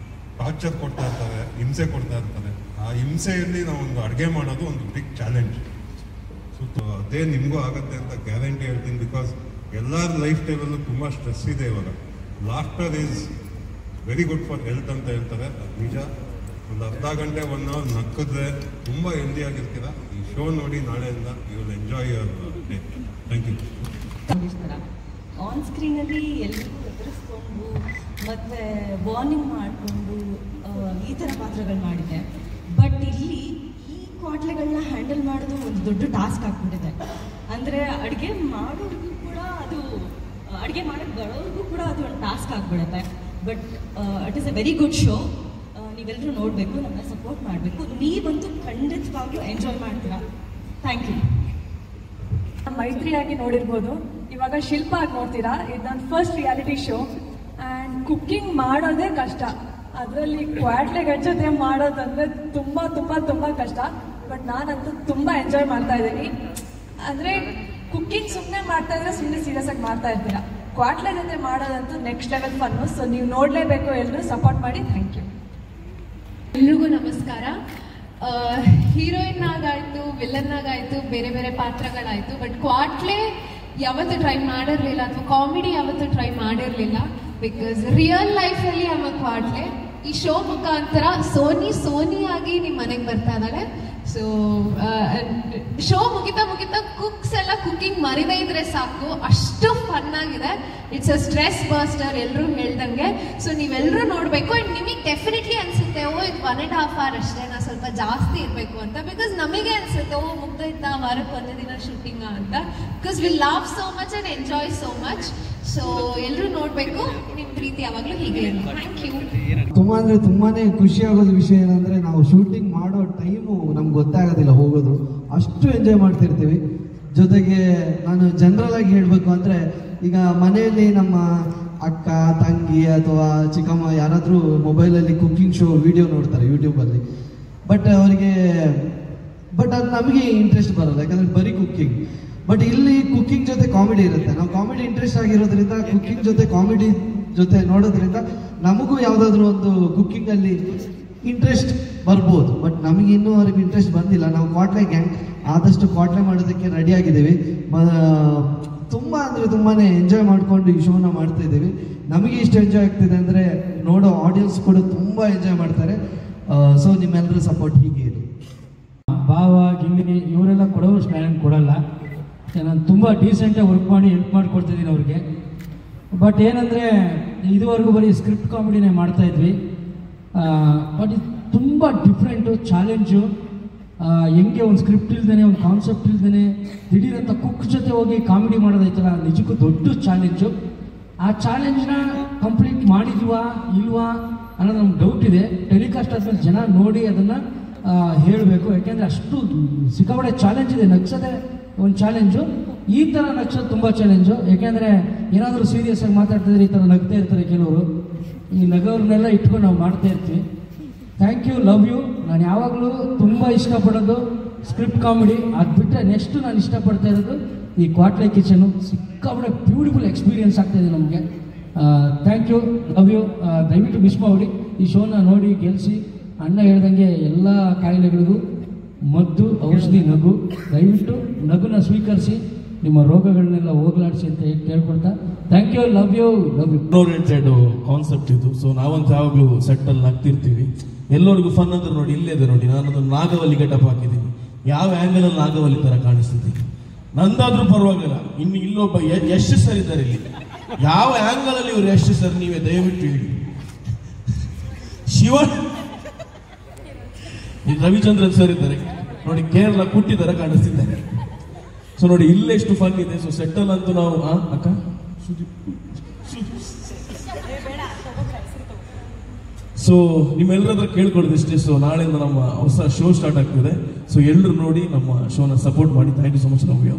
ಟಾರ್ಚರ್ ಕೊಡ್ತಾ ಇರ್ತಾರೆ, ಹಿಂಸೆ ಕೊಡ್ತಾ ಇರ್ತಾರೆ. ಆ ಹಿಂಸೆಯಲ್ಲಿ ನಾವು ಒಂದು ಅಡುಗೆ ಮಾಡೋದು ಒಂದು ಬಿಗ್ ಚಾಲೆಂಜ್. ಸೊ ಅದೇ ನಿಮಗೂ ಆಗುತ್ತೆ ಅಂತ ಗ್ಯಾರಂಟಿ ಹೇಳ್ತೀನಿ. ಬಿಕಾಸ್ ಎಲ್ಲರ ಲೈಫ್ ಸ್ಟೈಲಲ್ಲೂ ತುಂಬ ಸ್ಟ್ರೆಸ್ ಇದೆ ಇವಾಗ. Laughter is very good for health ಅಂತ ಹೇಳ್ತಾರೆ, ಅದು ನಿಜ. ಒಂದು ಅರ್ಧ ಗಂಟೆ 1 hour ನಕ್ಕಿದ್ರೆ ತುಂಬ ಹೆಲ್ದಿ ಆಗಿರ್ತೀರ. ಈ ಶೋ ನೋಡಿ ನಾಳೆಯಿಂದ you will enjoy your day. Thank you. On ಸ್ಕ್ರೀನಲ್ಲಿ ಎಲ್ಲರಿಗೂ ಎದುರಿಸ್ಕೊಂಡು ಮತ್ತು ವಾರ್ನಿಂಗ್ ಮಾಡಿಕೊಂಡು ಈ ಥರ ಪಾತ್ರಗಳು ಮಾಡಿದೆ. ಬಟ್ ಇಲ್ಲಿ ಈ ಕ್ವಾಟ್ಲೆಗಳನ್ನ ಹ್ಯಾಂಡಲ್ ಮಾಡೋದು ಒಂದು ದೊಡ್ಡ ಟಾಸ್ಕ್ ಆಗ್ಬಿಟ್ಟಿದೆ. ಅಂದರೆ ಅಡುಗೆ ಮಾಡೋರಿಗೂ ಕೂಡ ಅದು, ಅಡುಗೆ ಮಾಡೋಕ್ಕೆ ಬರೋರಿಗೂ ಕೂಡ ಅದು ಒಂದು ಟಾಸ್ಕ್ ಆಗಿಬಿಡುತ್ತೆ. But it is a very good show. ನೀವೆಲ್ಲರೂ ನೋಡಬೇಕು, ನಮ್ಮನ್ನ ಸಪೋರ್ಟ್ ಮಾಡಬೇಕು. ನೀವಂತೂ ಖಂಡಿತವಾಗ್ಲೂ ಎಂಜಾಯ್ ಮಾಡ್ತೀರಾ. Thank you. ಮೈತ್ರಿಯಾಗಿ ನೋಡಿರ್ಬೋದು, ಇವಾಗ ಶಿಲ್ಪ ಆಗಿ ನೋಡ್ತೀರಾ. ಇದು ನನ್ನ first reality show. And cooking ಮಾಡೋದೇ ಕಷ್ಟ. ಅದರಲ್ಲಿ ಕ್ವಾಟ್ಲೆ ಜೊತೆ ಮಾಡೋದಂದರೆ ತುಂಬ ತುಂಬ ತುಂಬ ಕಷ್ಟ. ಬಟ್ ನಾನಂತೂ ತುಂಬ ಎಂಜಾಯ್ ಮಾಡ್ತಾ ಇದ್ದೀನಿ. ಅಂದರೆ ಕುಕ್ಕಿಂಗ್ ಸುಮ್ಮನೆ ಮಾಡ್ತಾ ಇದ್ರೆ ಸುಮ್ಮನೆ ಸೀರಿಯಸ್ ಆಗಿ ಮಾಡ್ತಾ ಇರ್ತೀರಾ. ಕ್ವಾಟ್ಲೆ ಜೊತೆ ಮಾಡೋದಂತೂ ನೆಕ್ಸ್ಟ್ ಲೆವೆಲ್ ಫನ್ನು. ಸೊ ನೀವು ನೋಡಲೇಬೇಕು, ಎಲ್ಲರೂ ಸಪೋರ್ಟ್ ಮಾಡಿ. Thank you. ಎಲ್ರಿಗೂ ನಮಸ್ಕಾರ. ಹೀರೋಯಿನ್ ಆಗಾಯ್ತು, ವಿಲನ್ ಆಗಾಯ್ತು, ಬೇರೆ ಬೇರೆ ಪಾತ್ರಗಳಾಯ್ತು. ಬಟ್ ಕ್ವಾಟ್ಲೆ ಯಾವತ್ತೂ ಟ್ರೈ ಮಾಡಿರ್ಲಿಲ್ಲ, ಅಥವಾ ಕಾಮಿಡಿ ಯಾವತ್ತೂ ಟ್ರೈ ಮಾಡಿರ್ಲಿಲ್ಲ. ಬಿಕಾಸ್ ರಿಯಲ್ ಲೈಫಲ್ಲಿ ಅಮ್ಮ ಕ್ವಾಟ್ಲೆ ಈ ಶೋ ಮುಖಾಂತರ ಸೋನಿ ಆಗಿ ನಿಮ್ಮ ಮನೆಗೆ ಬರ್ತಾ ಇದ್ದಾಳೆ. ಸೊ ಶೋ ಮುಗಿತಾ ಕುಕ್ಸ್ ಎಲ್ಲ ಕುಕಿಂಗ್ ಮರಿದೇ ಇದ್ರೆ ಸಾಕು, ಅಷ್ಟು ಫನ್ ಆಗಿದೆ. ಇಟ್ಸ್ ಅ ಸ್ಟ್ರೆಸ್ ಬಸ್ಟರ್, ಎಲ್ಲರೂ ಹೇಳ್ದಂಗೆ. ಸೊ ನೀವೆಲ್ಲರೂ ನೋಡಬೇಕು. ಅಂಡ್ ನಿಮಗೆ ಡೆಫಿನೆಟ್ಲಿ ಅನ್ಸುತ್ತೆ ಓ ಇದು 1.5 hour ಅಷ್ಟೇ, ನಾ ಸ್ವಲ್ಪ ಜಾಸ್ತಿ ಇರಬೇಕು ಅಂತ. ಬಿಕಾಸ್ ನಮಗೆ ಅನ್ಸುತ್ತೆ ಓ ಮುಗ್ದೈತಾ ವಾರಕ್ಕೆ ಒಂದೇ ದಿನ ಶೂಟಿಂಗ್ ಅಂತ. Because we love so much and enjoy so much. So ಎಲ್ಲರೂ ನೋಡಬೇಕು. ನಿಮ್ಮ ಪ್ರೀತಿ ಯಾವಾಗಲೂ ಹೀಗೆ ಇರಲಿ. Thank you. ತುಂಬಾನೇ ಖುಷಿ ಆಗೋದು ವಿಷಯ ಏನಂದ್ರೆ ನಾವು ಶೂಟಿಂಗ್ ಮಾಡೋ ಟೈಮು ನಮ್ಗೆ ಗೊತ್ತಾಗೋದಿಲ್ಲ ಹೋಗೋದು, ಅಷ್ಟು ಎಂಜಾಯ್ ಮಾಡ್ತಿರ್ತೀವಿ. ಜೊತೆಗೆ ನಾನು ಜನರಲ್ ಆಗಿ ಹೇಳಬೇಕು ಅಂದರೆ, ಈಗ ಮನೆಯಲ್ಲಿ ನಮ್ಮ ಅಕ್ಕ ತಂಗಿ ಅಥವಾ ಚಿಕ್ಕಮ್ಮ ಯಾರಾದರೂ ಮೊಬೈಲಲ್ಲಿ ಕುಕ್ಕಿಂಗ್ ಶೋ ವಿಡಿಯೋ ನೋಡ್ತಾರೆ ಯೂಟ್ಯೂಬಲ್ಲಿ. ಬಟ್ ಅದು ನಮಗೆ ಇಂಟ್ರೆಸ್ಟ್ ಬರೋಲ್ಲ, ಯಾಕಂದರೆ ಬರೀ ಕುಕ್ಕಿಂಗ್. ಬಟ್ ಇಲ್ಲಿ ಕುಕ್ಕಿಂಗ್ ಜೊತೆ ಕಾಮಿಡಿ ಇರುತ್ತೆ. ನಾವು ಕಾಮಿಡಿ ಇಂಟ್ರೆಸ್ಟ್ ಆಗಿರೋದ್ರಿಂದ ಕುಕ್ಕಿಂಗ್ ಜೊತೆ ಕಾಮಿಡಿ ಜೊತೆ ನೋಡೋದ್ರಿಂದ ನಮಗೂ ಯಾವುದಾದ್ರೂ ಒಂದು ಕುಕ್ಕಿಂಗಲ್ಲಿ ಇಂಟ್ರೆಸ್ಟ್ ಬರ್ಬೋದು. ಬಟ್ ನಮಗೆ ಇನ್ನೂ ಅವ್ರಿಗೆ ಇಂಟ್ರೆಸ್ಟ್ ಬಂದಿಲ್ಲ. ನಾವು ಕ್ವಾಟ್ಲೆ ಗ್ಯಾಂಗ್ ಆದಷ್ಟು ಕ್ವಾಟ್ಲೆ ಮಾಡೋದಕ್ಕೆ ರೆಡಿ ಆಗಿದ್ದೀವಿ. ತುಂಬ ಅಂದರೆ ತುಂಬಾ ಎಂಜಾಯ್ ಮಾಡಿಕೊಂಡು ಈ ಶೋನ ಮಾಡ್ತಾ ಇದ್ದೀವಿ. ನಮಗೆ ಇಷ್ಟು ಎಂಜಾಯ್ ಆಗ್ತಿದೆ ಅಂದರೆ ನೋಡೋ ಆಡಿಯನ್ಸ್ ಕೂಡ ತುಂಬ ಎಂಜಾಯ್ ಮಾಡ್ತಾರೆ. ಸೊ ನಿಮ್ಮೆಲ್ಲರ ಸಪೋರ್ಟ್ ಹೀಗೆ ಇರಿ. ಭಾವ ಗಿಲ್ಲಿ ಇವರೆಲ್ಲ ಕೊಡೋಷ್ಟು ಟ್ಯಾಲೆಂಟ್ ಕೊಡಲ್ಲ. ನಾನು ತುಂಬ ಡೀಸೆಂಟಾಗಿ ವರ್ಕ್ ಮಾಡಿ ಹೆಲ್ಪ್ ಮಾಡಿಕೊಡ್ತಿದ್ದೀನಿ ಅವ್ರಿಗೆ. ಬಟ್ ಏನಂದರೆ ಇದುವರೆಗೂ ಬರೀ ಸ್ಕ್ರಿಪ್ಟ್ ಕಾಮಿಡಿನೇ ಮಾಡ್ತಾಯಿದ್ವಿ. ಬಟ್ ಇದು ತುಂಬ ಡಿಫ್ರೆಂಟು, ಚಾಲೆಂಜು. ಹೆಂಗೆ ಒಂದು ಸ್ಕ್ರಿಪ್ಟ್ ಇಲ್ದೇ, ಒಂದು ಕಾನ್ಸೆಪ್ಟ್ ಇಲ್ದೇ ದಿಢೀರಂತ ಕುಕ್ ಜೊತೆ ಹೋಗಿ ಕಾಮಿಡಿ ಮಾಡೋದೈತಲ್ಲ, ನಿಜಕ್ಕೂ ದೊಡ್ಡ ಚಾಲೆಂಜು. ಆ ಚಾಲೆಂಜ್ನ ಕಂಪ್ಲೀಟ್ ಮಾಡಿದ್ವಾ ಇಲ್ವಾ ಅನ್ನೋದು ನಮ್ಗೆ ಡೌಟ್ ಇದೆ. ಟೆಲಿಕಾಸ್ಟ್ ಆದ್ಮೇಲೆ ಜನ ನೋಡಿ ಅದನ್ನು ಹೇಳಬೇಕು. ಯಾಕೆಂದರೆ ಅಷ್ಟು ಸಿಕ್ಕಾಪಟ್ಟೆ ಚಾಲೆಂಜ್ ಇದೆ. ನಗ್ಸೋದೇ ಒಂದು ಚಾಲೆಂಜು, ಈ ಥರ ನಗ್ಸೋದು ತುಂಬ ಚಾಲೆಂಜು. ಯಾಕೆಂದರೆ ಏನಾದರೂ ಸೀರಿಯಸ್ ಆಗಿ ಮಾತಾಡ್ತಿದ್ರೆ ಈ ಥರ ನಗ್ತಾ ಇರ್ತಾರೆ ಕೆಲವರು. ಈ ನಗೋರ್ನೆಲ್ಲ ಇಟ್ಕೊಂಡು ನಾವು ಮಾಡ್ತಾ ಇರ್ತೀವಿ. Thank you, love you. ನಾನು ಯಾವಾಗಲೂ ತುಂಬ ಇಷ್ಟಪಡೋದು ಸ್ಕ್ರಿಪ್ಟ್ ಕಾಮಿಡಿ. ಅದು ಬಿಟ್ಟರೆ ನೆಕ್ಸ್ಟು ನಾನು ಇಷ್ಟಪಡ್ತಾ ಇರೋದು ಈ ಕ್ವಾಟ್ಲೆ ಕಿಚನು. ಸಿಕ್ಕಾಪಟ್ಟೆ ಬ್ಯೂಟಿಫುಲ್ ಎಕ್ಸ್ಪೀರಿಯನ್ಸ್ ಆಗ್ತಾಯಿದೆ ನಮಗೆ. Thank you, love you. ದಯವಿಟ್ಟು ಮಿಸ್ ಮಾಡಿ ಈ ಶೋನ ನೋಡಿ ಗೆಲ್ಲಿಸಿ. ಅಣ್ಣ ಹೇಳ್ದಂಗೆ ಎಲ್ಲ ಕಾಯಿಲೆಗಳಿಗೂ ಮದ್ದು ಔಷಧಿ ನಗು. ದಯವಿಟ್ಟು ನಗುನ ಸ್ವೀಕರಿಸಿ ನಿಮ್ಮ ರೋಗಗಳನ್ನೆಲ್ಲ ಹೋಗ್ಲಾಡಿಸಿ ಅಂತ ಕೇಳ್ಕೊಳ್ತಾ thank you, love you, love you. Oriented concept ಇದು. ಸೊ ನಾವಂತ ಯಾವಾಗಲೂ ಸೆಟ್ಟಲ್ಲಿ ನಗ್ತಿರ್ತೀವಿ. ಎಲ್ಲರಿಗೂ ಫನ್ ಅಂತ ನೋಡಿ. ಇಲ್ಲೇ ಇದೆ ನೋಡಿ, ನಾನೊಂದು ನಾಗವಲ್ಲಿ ಗೆಟಪ್ ಹಾಕಿದ್ದೀನಿ. ಯಾವ ಆ್ಯಂಗಲಲ್ಲಿ ನಾಗವಲ್ಲಿ ಥರ ಕಾಣಿಸ್ತಿದ್ದೀನಿ. ನಂದಾದ್ರೂ ಪರವಾಗಿಲ್ಲ. ಇನ್ನು ಇಲ್ಲೊಬ್ಬ ಯಶ್ ಸರ್ ಇದ್ದಾರೆ ಇಲ್ಲಿ. ಯಾವ ಆ್ಯಂಗಲಲ್ಲಿ ಇವರು ಯಶ್ ಸರ್ ನೀವೇ ದಯವಿಟ್ಟು ಹೇಳಿ. ರವಿಚಂದ್ರನ್ ಸರ್ ಇದ್ದಾರೆ ನೋಡಿ, ಕೇರಳ ಕುಟ್ಟಿದಾರ ಕಾಣಿಸ್ತಿದ್ದಾರೆ. ಸೊ ನೋಡಿ ಇಲ್ಲೆಷ್ಟು ಫನ್ ಇದೆ. ಸೊ ಸೆಟ್ಟಲ್ ಅಂತೂ ನಾವು ಅಕ್ಕ ಸೊ ನಿಮ್ಮೆಲ್ಲರ ಕೇಳ್ಕೊಳ್ಳೋದಿಷ್ಟೇ. ಸೊ ನಾಳೆಯಿಂದ ನಮ್ಮ ಹೊಸ ಶೋ ಸ್ಟಾರ್ಟ್ ಆಗ್ತಿದೆ. ಸೊ ಎಲ್ಲರೂ ನೋಡಿ ನಮ್ಮ ಶೋನ ಸಪೋರ್ಟ್ ಮಾಡಿ. Thank you so much. Love you.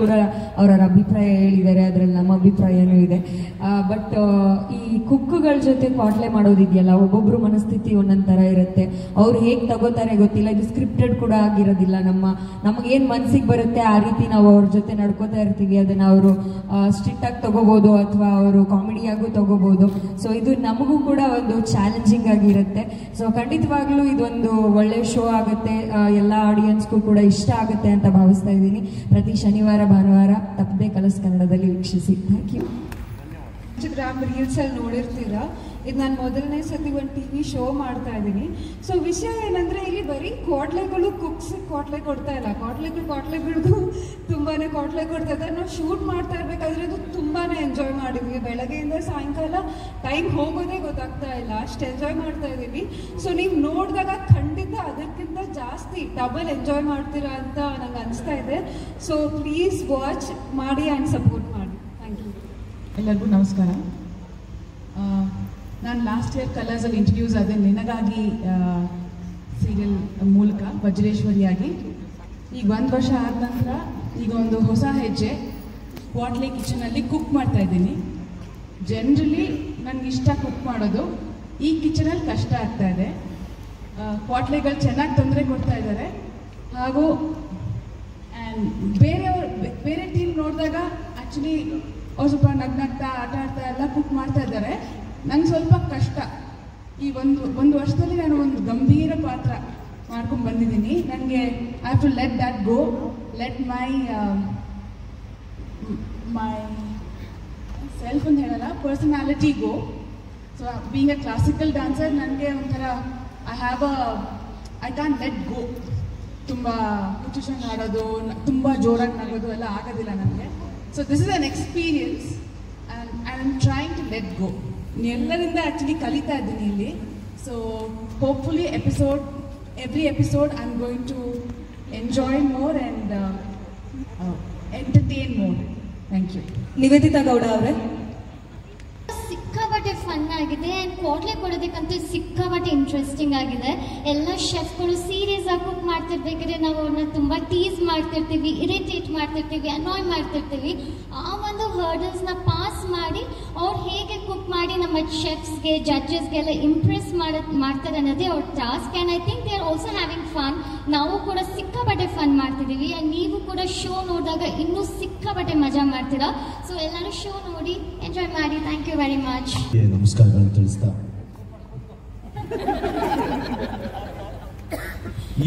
ಕೂಡ ಅವರವರ ಅಭಿಪ್ರಾಯ ಹೇಳಿದ್ದಾರೆ, ಅದರಲ್ಲಿ ನಮ್ಮ ಅಭಿಪ್ರಾಯನೂ ಇದೆ. ಬಟ್ ಈ ಕುಕ್ಕುಗಳ ಜೊತೆ ಕ್ವಾಟ್ಲೆ ಮಾಡೋದಿದೆಯಲ್ಲ, ಒಬ್ಬೊಬ್ರು ಮನಸ್ಥಿತಿ ಒಂದೊಂದು ಥರ ಇರುತ್ತೆ. ಅವ್ರು ಹೇಗೆ ತಗೋತಾರೆ ಗೊತ್ತಿಲ್ಲ. ಇದು ಸ್ಕ್ರಿಪ್ಟೆಡ್ ಕೂಡ ಆಗಿರೋದಿಲ್ಲ. ನಮಗೇನು ಮನಸ್ಸಿಗೆ ಬರುತ್ತೆ ಆ ರೀತಿ ನಾವು ಅವ್ರ ಜೊತೆ ನಡ್ಕೋತಾ ಇರ್ತೀವಿ. ಅದನ್ನು ಅವರು ಸ್ಟ್ರಿಕ್ಟ್ ಆಗಿ ತಗೋಬೋದು ಅಥವಾ ಅವರು ಕಾಮಿಡಿಯಾಗೂ ತಗೋಬೋದು. ಸೊ ಇದು ನಮಗೂ ಕೂಡ ಒಂದು ಚಾಲೆಂಜಿಂಗ್ ಆಗಿರುತ್ತೆ. ಸೊ ಖಂಡಿತವಾಗ್ಲೂ ಇದೊಂದು ಒಳ್ಳೆ ಶೋ ಆಗುತ್ತೆ. ಎಲ್ಲ ಆಡಿಯನ್ಸ್ಗೂ ಕೂಡ ಇಷ್ಟ ಆಗುತ್ತೆ ಅಂತ ಭಾವಿಸ್ತಾ ಇದ್ದೀನಿ. ಪ್ರತಿ ಶನಿವಾರ ಭಾನುವಾರ ತಪ್ಪದೆ ಕಲರ್ಸ್ ಕನ್ನಡದಲ್ಲಿ ವೀಕ್ಷಿಸಿ. Thank you. ಇನ್ಸ್ಟಾಗ್ರಾಮ್ ರೀಲ್ಸಲ್ಲಿ ನೋಡಿರ್ತೀರಾ, ಇದು ನಾನು ಮೊದಲನೇ ಸತಿ ಒಂದು TV ಶೋ ಮಾಡ್ತಾ ಇದ್ದೀನಿ. ಸೊ ವಿಷಯ ಏನಂದರೆ ಇಲ್ಲಿ ಬರೀ ಕ್ವಾಟ್ಲೆಗಳು ಕುಕ್ಸಿಗೆ ಕ್ವಾಟ್ಲೆ ಕೊಡ್ತಾ ಇಲ್ಲ, ಕ್ವಾಟ್ಲೆಗಳಿಗೂ ತುಂಬಾ ಕ್ವಾಟ್ಲೆ ಕೊಡ್ತಾ ಇದ್ದಾರೆ. ನಾವು ಶೂಟ್ ಮಾಡ್ತಾ ಇರಬೇಕಾದ್ರೆ ಅದು ತುಂಬಾ ಎಂಜಾಯ್ ಮಾಡಿದ್ವಿ. ಬೆಳಗ್ಗೆಯಿಂದ ಸಾಯಂಕಾಲ ಟೈಮ್ ಹೋಗೋದೇ ಗೊತ್ತಾಗ್ತಾ ಇಲ್ಲ, ಅಷ್ಟು ಎಂಜಾಯ್ ಮಾಡ್ತಾ ಇದ್ದೀವಿ. ಸೊ ನೀವು ನೋಡಿದಾಗ ಖಂಡಿತ ಅದಕ್ಕಿಂತ ಜಾಸ್ತಿ ಡಬಲ್ ಎಂಜಾಯ್ ಮಾಡ್ತೀರಾ ಅಂತ ನಂಗೆ ಅನಿಸ್ತಾ ಇದೆ. ಸೊ ಪ್ಲೀಸ್ ವಾಚ್ ಮಾಡಿ ಆ್ಯಂಡ್ ಸಪೋರ್ಟ್ ಮಾಡಿ. Thank you. ಎಲ್ಲರಿಗೂ ನಮಸ್ಕಾರ. ನಾನು ಲಾಸ್ಟ್ ಇಯರ್ ಕಲರ್ಸಲ್ಲಿ ಇಂಟ್ರಡ್ಯೂಸ್ ಆದೆ ನಿನಗಾಗಿ ಸೀರಿಯಲ್ ಮೂಲಕ ವಜ್ರೇಶ್ವರಿಯಾಗಿ. ಈಗ 1 ವರ್ಷ ಆದ ನಂತರ ಈಗ ಒಂದು ಹೊಸ ಹೆಜ್ಜೆ ಕ್ವಾಟ್ಲೆ ಕಿಚನಲ್ಲಿ ಕುಕ್ ಮಾಡ್ತಾ ಇದ್ದೀನಿ. ಜನರಲಿ ನನಗಿಷ್ಟ ಕುಕ್ ಮಾಡೋದು. ಈ ಕಿಚನಲ್ಲಿ ಕಷ್ಟ ಆಗ್ತಾ ಇದೆ. ಕ್ವಾಟ್ಲೆಗಳು ಚೆನ್ನಾಗಿ ತೊಂದರೆ ಕೊಡ್ತಾ ಇದ್ದಾರೆ. ಹಾಗೂ ಬೇರೆ ಟೀಮ್ ನೋಡಿದಾಗ ಆ್ಯಕ್ಚುಲಿ ಅವ್ರು ಸ್ವಲ್ಪ ನಗ್ನಗ್ತಾ ಆಟ ಆಡ್ತಾ ಎಲ್ಲ ಕುಕ್ ಮಾಡ್ತಾ ಇದ್ದಾರೆ. ನಂಗೆ ಸ್ವಲ್ಪ ಕಷ್ಟ. ಈ ಒಂದು ವರ್ಷದಲ್ಲಿ ನಾನು ಒಂದು ಗಂಭೀರ ಪಾತ್ರ ಮಾಡ್ಕೊಂಡು ಬಂದಿದ್ದೀನಿ. ನನಗೆ I have to let that go, let myself ಅಂತ ಹೇಳಲ್ಲ, personality go. So being a classical dancer ನನಗೆ ಒಂಥರ ಐ ಕ್ಯಾನ್ ಲೆಟ್ ಗೋ. ತುಂಬ ಹುಚ್ಚುಚಂಡ್ ಆಡೋದು, ತುಂಬ ಜೋರಾಗಿ ನಗೋದು ಎಲ್ಲ ಆಗೋದಿಲ್ಲ ನನಗೆ. So this is an experience and I am trying to let go. ಎಲ್ಲರಿಂದ ಆ್ಯಕ್ಚುಲಿ ಕಲಿತಾ ಇದ್ದೀನಿ ಇಲ್ಲಿ. So hopefully every episode I'm going to enjoy more and entertain more. Thank you. Niveditha Gowda ಅವರೇ, ಸಿಕ್ಕಾಪಟ್ಟೆ ಫನ್ ಆಗಿದೆ ಆ್ಯಂಡ್ ಕ್ವಾಟ್ಲೆ ಕೊಡೋದಕ್ಕಂತೂ ಸಿಕ್ಕಾಪಟ್ಟೆ ಇಂಟ್ರೆಸ್ಟಿಂಗ್ ಆಗಿದೆ. ಎಲ್ಲ ಶೆಫ್ಗಳು ಸೀರಿಯಸ್ ಆಗಿ ಕುಕ್ ಮಾಡ್ತಿರ್ಬೇಕಾದ್ರೆ ನಾವು ಅವ್ರನ್ನ ತುಂಬ ಟೀಸ್ ಮಾಡ್ತಿರ್ತೀವಿ, ಇರಿಟೇಟ್ ಮಾಡ್ತಿರ್ತೀವಿ, ಅನಾಯ್ ಮಾಡ್ತಿರ್ತೀವಿ. ಆ ಒಂದು ಹರ್ಡಲ್ಸ್ನ ಪಾಸ್ ಮಾಡಿ ಅವ್ರು ಹೇಗೆ ಕುಕ್ ಮಾಡಿ ನಮ್ಮ ಶೆಫ್ಸ್ಗೆ, ಜಡ್ಜಸ್ಗೆಲ್ಲ ಇಂಪ್ರೆಸ್ ಮಾಡ್ತಾರೆ ಅನ್ನೋದೇ ಅವ್ರ task. And I think they are also having fun. ನಾವು ಕೂಡ ಸಿಕ್ಕಾಪಟ್ಟೆ ಫನ್ ಮಾಡ್ತಿದ್ದೀವಿ ಆ್ಯಂಡ್ ನೀವು ಕೂಡ ಶೋ ನೋಡಿದಾಗ ಇನ್ನೂ ಸಿಕ್ಕಾಪಟ್ಟೆ ಮಜಾ ಮಾಡ್ತೀರಾ. ಸೊ ಎಲ್ಲರೂ ಶೋ ನೋಡಿ ಎಂಜಾಯ್ ಮಾಡಿ. Thank you very much. ನಮಸ್ಕಾರಗಳನ್ನು ತಿಳಿಸ್ತಾ,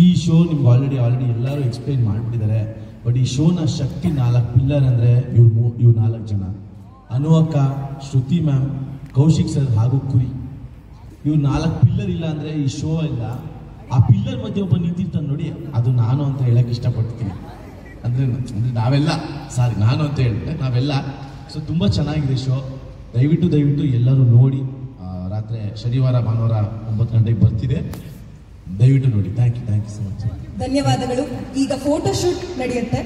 ಈ ಶೋ ನಿಮ್ಗೆ ಆಲ್ರೆಡಿ ಎಲ್ಲರೂ ಎಕ್ಸ್ಪ್ಲೈನ್ ಮಾಡಿಬಿಟ್ಟಿದ್ದಾರೆ. ಬಟ್ ಈ ಶೋನ ಶಕ್ತಿ 4 ಪಿಲ್ಲರ್ ಅಂದರೆ ಇವ್ರು 4 ಜನ: ಅನುವಕ್ಕ, ಶ್ರುತಿ ಮ್ಯಾಮ್, ಕೌಶಿಕ್ ಸರ್ ಹಾಗೂ ಕುರಿ. ಇವ್ರು 4 ಪಿಲ್ಲರ್ ಇಲ್ಲ ಅಂದರೆ ಈ ಶೋ ಇಲ್ಲ. ಆ ಪಿಲ್ಲರ್ ಮಧ್ಯೆ ಒಬ್ಬ ನಿಂತಿರ್ತಾನೆ ನೋಡಿ, ಅದು ನಾನು ಅಂತ ಹೇಳಕ್ಕೆ ಇಷ್ಟಪಡ್ತೀನಿ. ಅಂದರೆ ನಾವೆಲ್ಲ ನಾನು ಅಂತ ಹೇಳಿದ್ರೆ ನಾವೆಲ್ಲ. ಸೊ ತುಂಬ ಚೆನ್ನಾಗಿದೆ ಶೋ. ದಯವಿಟ್ಟು ಎಲ್ಲರೂ ನೋಡಿ. ರಾತ್ರಿ ಶನಿವಾರ ಭಾನುವಾರ 9 ಗಂಟೆಗೆ ಬರ್ತಿದೆ, ದಯವಿಟ್ಟು ನೋಡಿ. Thank you so much. ಧನ್ಯವಾದಗಳು. ಈಗ ಫೋಟೋ ಶೂಟ್ ನಡೆಯುತ್ತೆ.